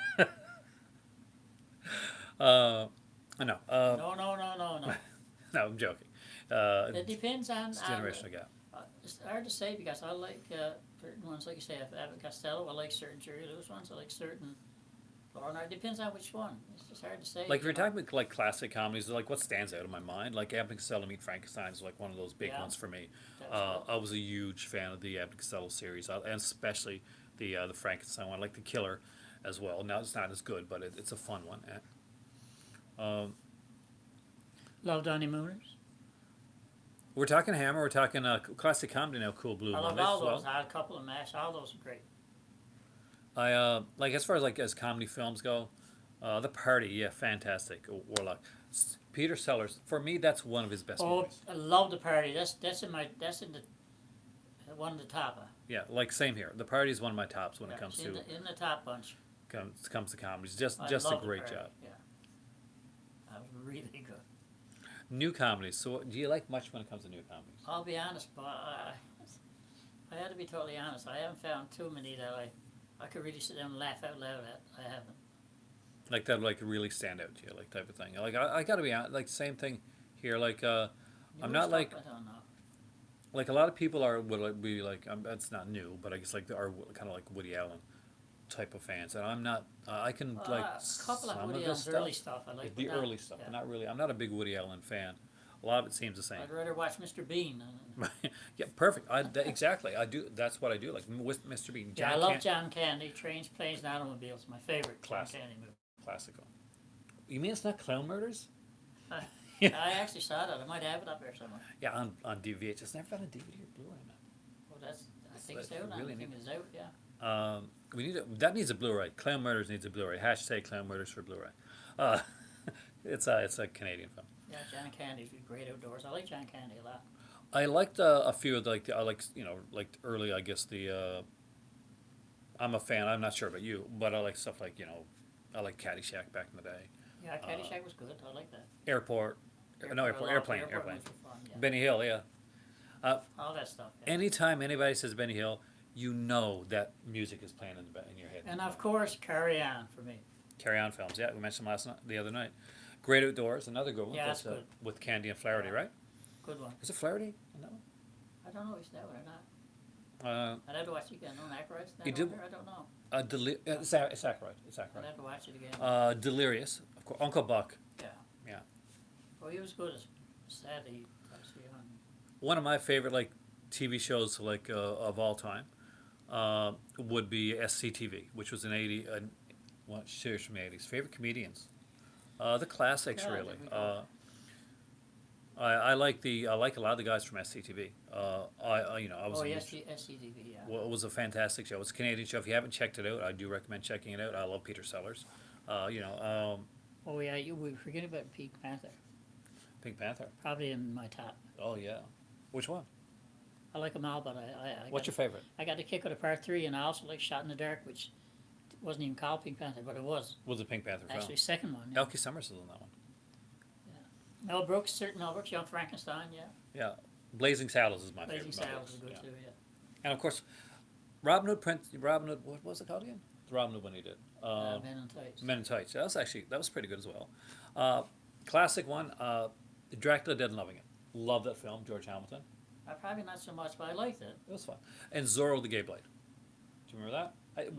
I know. No. No, I'm joking. It depends on. It's a generational gap. It's hard to say because I like certain ones, like you say, Abbott Costello. I like certain Jerry Lewis ones. I like certain. It depends on which one. It's just hard to say. Like if you're talking about like classic comedies, like what stands out in my mind, like Abbott and Costello Meet Frankenstein is like one of those big Yeah. ones for me. That's good. I was a huge fan of the Abbott and Costello series, and especially the Frankenstein one, like the Killer, as well. Now it's not as good, but it's a fun one. Love Donny Mooners. We're talking Hammer. We're talking classic comedy now. Cool Blue I love Mondays all as well. those. I had a couple of MASH. All those are great. I like as far as comedy films go, The Party, yeah, fantastic. Warlock, Peter Sellers. For me, that's one of his best Oh, movies. I love The Party. That's in the one of the top. Yeah, like same here. The Party is one of my tops when it Yeah, comes it's to in the top bunch. comes to comedies. Just I a love The great Party, job. Yeah, that was really good. New comedies. So, do you like much when it comes to new comedies? I'll be honest, but I had to be totally honest. I haven't found too many that I could really sit down and laugh out loud at. I haven't. Like that, like really stand out to you, like type of thing. Like I gotta be honest, like same thing here. Like I'm Newer not stuff, like I don't know. like a lot of people are would like be like that's not new, but I guess like they are kind of like Woody Allen type of fans, and I'm not. I can like A couple of some Woody of Allen's this early stuff, stuff I like. the but not, early stuff, yeah. but not really. I'm not a big Woody Allen fan. A lot of it seems the same. I'd rather watch Mr. Bean. Yeah, perfect. Exactly. I do. That's what I do. Like with Mr. Bean. Yeah, I John love Can- John Candy. Trains, Planes, and Automobiles. My favorite Classic. John Candy movie. Classical. You mean it's not Clown Murders? I, Yeah. I actually saw that. I might have it up there somewhere. Yeah, on DVD. It's never been on DVD or Blu-ray, man. Well, I think it's That's out. really I think neat. it's out. Yeah. That needs a Blu-ray. Clown Murders needs a Blu-ray. Hashtag Clown Murders for Blu-ray. Uh, it's a Canadian film. Yeah, John Candy's great outdoors. I like John Candy a lot. I liked a few of I like like early. I guess I'm a fan. I'm not sure about you, but I like stuff like I like Caddyshack back in the day. Yeah, Caddyshack was good. I like that. Airport, airplane. Ones were fun, yeah. Benny Hill, yeah. All that stuff. Yeah. Anytime anybody says Benny Hill, you know that music is playing in your head. And of course, Carry On for me. Carry On films, yeah, we mentioned the other night. Great Outdoors, another good one. Yeah, that's good. With Candy and Flaherty, right? Good one. Is it Flaherty? No. I don't know if it's that one or not. I'd have to watch it again. No, Aykroyd's that You on do- there? I don't know. It's Aykroyd. It's I'd Aykroyd. have to watch it again. Delirious, of course. Uncle Buck. Yeah. Yeah. Well, he was good. Sadly, obviously, on. One of my favorite like TV shows like of all time would be SCTV, which was an one series from the 80s. Favorite comedians, the classics Yeah, really. there we go. I like a lot of the guys from SCTV. I was Oh, a yes, huge- SCTV, yeah. well, it was a fantastic show. It's a Canadian show. If you haven't checked it out, I do recommend checking it out. I love Peter Sellers. Oh, yeah, we forget about Pink Panther. Pink Panther. Probably in my top. Oh yeah. Which one? I like them all, but I What's got, your favorite? I got the kick out of part 3, and I also like Shot in the Dark, which wasn't even called Pink Panther, but it was. Was the Pink Panther film? Actually, second one. Yeah. Elkie Summers is in that one. Mel Brooks, Young Frankenstein, yeah. Yeah. Blazing Saddles is my Blazing favorite. Mel Saddles is Brooks, good yeah. too, yeah. And of course, Robin Hood, what was it called again? The Robin Hood one he did. Men in Tights. Men in Tights. That was pretty good as well. Classic one, Dracula Dead and Loving It. Love that film, George Hamilton. Probably not so much, but I liked it. It was fun. And Zorro the Gay Blade. Do you remember that?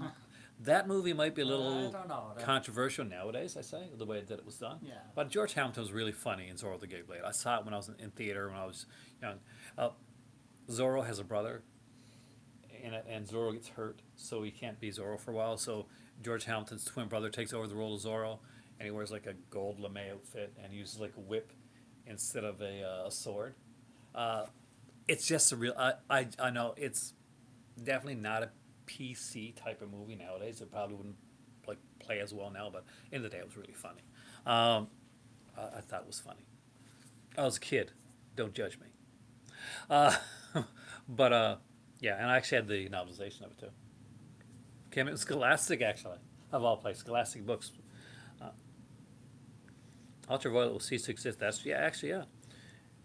That movie might be a I little don't know. controversial nowadays, I say, the way that it was done. Yeah. But George Hamilton was really funny in Zorro the Gay Blade. I saw it when I was in theater when I was young. Zorro has a brother, and Zorro gets hurt, so he can't be Zorro for a while. So George Hamilton's twin brother takes over the role of Zorro, and he wears like a gold lame outfit and uses like a whip instead of a sword. It's just a real. I know it's definitely not a PC type of movie nowadays. It probably wouldn't like play as well now, but in the day it was really funny. I thought it was funny. I was a kid. Don't judge me. But yeah, and I actually had the novelization of it too. Came out Scholastic actually, of all places, Scholastic books. Ultraviolet will cease to exist. Yeah.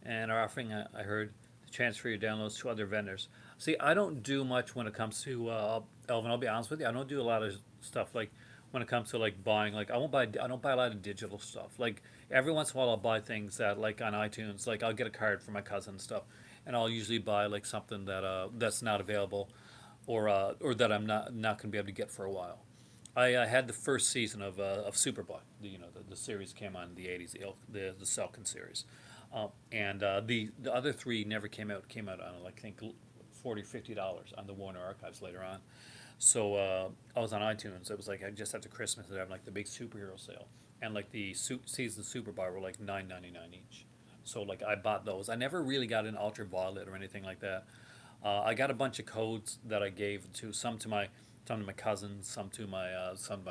And are offering, I heard, to transfer your downloads to other vendors. See, I don't do much when it comes to Elvin. I'll be honest with you. I don't do a lot of stuff like when it comes to like buying. Like I don't buy a lot of digital stuff. Like every once in a while, I'll buy things that like on iTunes. Like I'll get a card for my cousin and stuff, and I'll usually buy like something that that's not available, or that I'm not going to be able to get for a while. I had the first season of Superboy. The series came on in the '80s. The Selkin series. And the other 3 never came out. Came out on like I think $40-50 on the Warner Archives later on. So I was on iTunes. It was like just after Christmas they're having like the big superhero sale, and like the season Superboy were like $9.99 each. So like I bought those. I never really got an Ultraviolet or anything like that. I got a bunch of codes that I gave to some to my cousins, some to my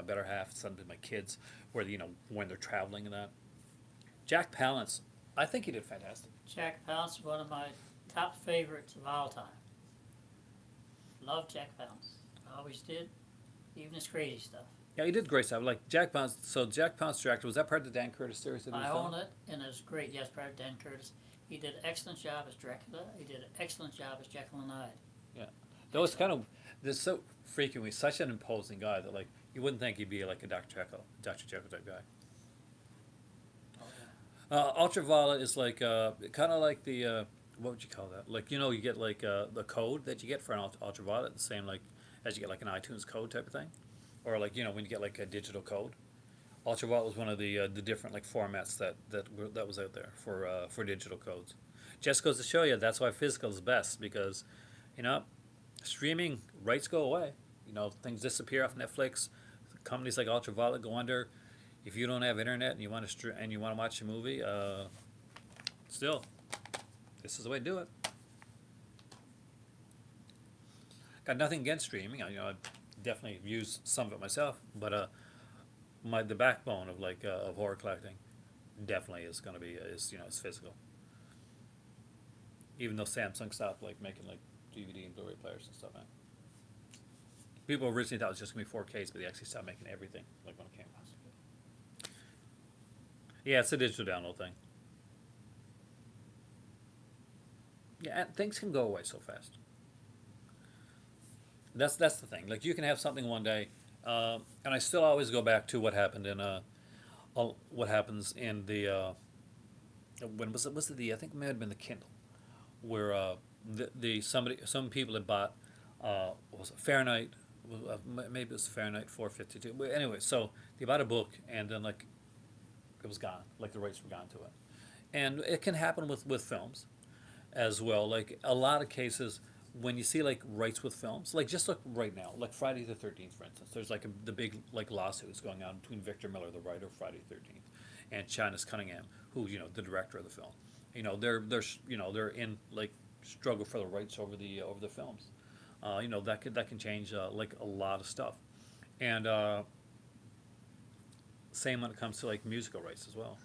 better half, some to my kids, where when they're traveling and that. Jack Palance. I think he did fantastic. Jack Palance is one of my top favorites of all time. Love Jack Palance. Always did. Even his crazy stuff. Yeah, he did great stuff. Like Jack Palance. So Jack Palance directed. Was that part of the Dan Curtis series that he was I done? own it, and it's great. Yes, part of Dan Curtis. He did an excellent job as Dracula. He did an excellent job as Jekyll and Hyde. Yeah. Those kind of, they're so freaking, such an imposing guy that like you wouldn't think he'd be like a Dr. Jekyll type guy. Oh, yeah. Ultraviolet is like kind of like the what would you call that? Like you get like the code that you get for an ultraviolet, the same like as you get like an iTunes code type of thing, or like when you get like a digital code. Ultraviolet was one of the different like formats that was out there for digital codes. Just goes to show you that's why physical is best because, you know, streaming rights go away. Things disappear off Netflix. Companies like Ultraviolet go under. If you don't have internet and you want to watch a movie, still, this is the way to do it. Got nothing against streaming. I definitely use some of it myself, but the backbone of of horror collecting definitely is going to be is physical. Even though Samsung stopped like making like DVD and Blu-ray players and stuff, man. People originally thought it was just gonna be 4Ks, but they actually stopped making everything like when it came out. Yeah, it's a digital download thing. Yeah, and things can go away so fast. That's the thing. Like you can have something one day, and I still always go back to what happened in what happens in the when was it the I think it may have been the Kindle, where some people had bought what was it Fahrenheit, maybe it was Fahrenheit 452. But anyway, so they bought a book and then like it was gone, like the rights were gone to it, and it can happen with films as well. Like a lot of cases when you see like rights with films, like just look right now, like Friday the 13th, for instance. There's like the big like lawsuits going on between Victor Miller, the writer of Friday the 13th, and China's Cunningham, who the director of the film. They're in like struggle for the rights over the films. That can change like a lot of stuff, and same when it comes to like musical rights as well.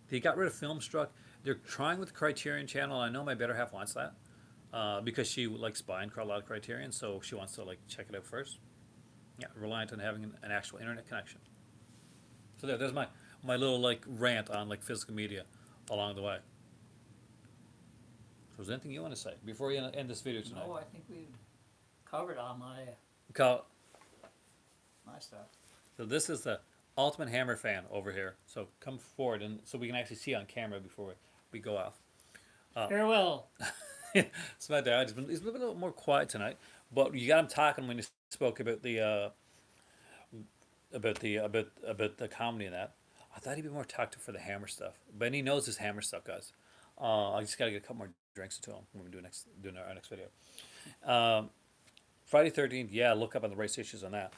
They got rid of Filmstruck. They're trying with the Criterion Channel. I know my better half wants that because she likes buying a lot of Criterion, so she wants to like check it out first. Yeah, reliant on having an actual internet connection. So there's my little like rant on like physical media along the way. So is there anything you want to say before we end this video tonight? No, I think we've covered all Cal- my stuff. So this is the ultimate Hammer fan over here. So come forward and so we can actually see on camera before we go off. Farewell. It's my dad. He's been a little more quiet tonight, but you got him talking when he spoke about the comedy and that. I thought he'd be more talkative for the Hammer stuff, but he knows his Hammer stuff, guys. I just gotta get a couple more drinks to him when we do our next video. Friday 13th, yeah, look up on the race issues on that.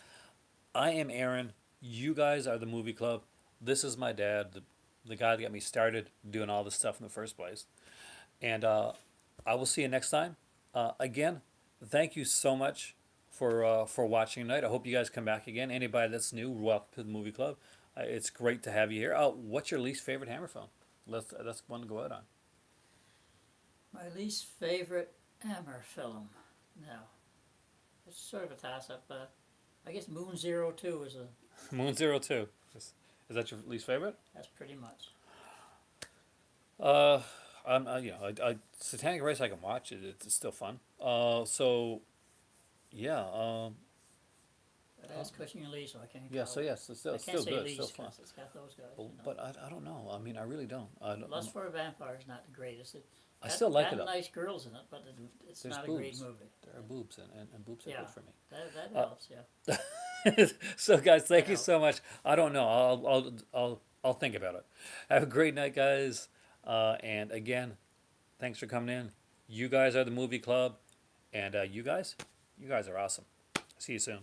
I am Aaron. You guys are the movie club. This is my dad, the guy that got me started doing all this stuff in the first place. And I will see you next time. Again, thank you so much for watching tonight. I hope you guys come back again. Anybody that's new, welcome to the movie club. It's great to have you here. What's your least favorite Hammer film? That's one to go out on. My least favorite Hammer film. Now, it's sort of a toss-up, but I guess Moon 02 is Moon 02. Is that your least favorite? that's pretty much. Satanic Race I can watch it. It's still fun. Yeah. But that's Cushing and Lee, so I can't. Yeah. call So it. yes, it's still, I it's can't still say good. Lee's Still fun. because it's got those guys. But I don't know. I mean, I really don't. Lust for a Vampire is not the greatest. I still like it. Got nice girls in it, but it's There's not boobs. a great movie. There are boobs and boobs are Yeah. good for me. That helps, yeah. So guys, thank you helps. so much. I don't know. I'll think about it. Have a great night, guys. And again, thanks for coming in. You guys are the movie club, and you guys are awesome. See you soon.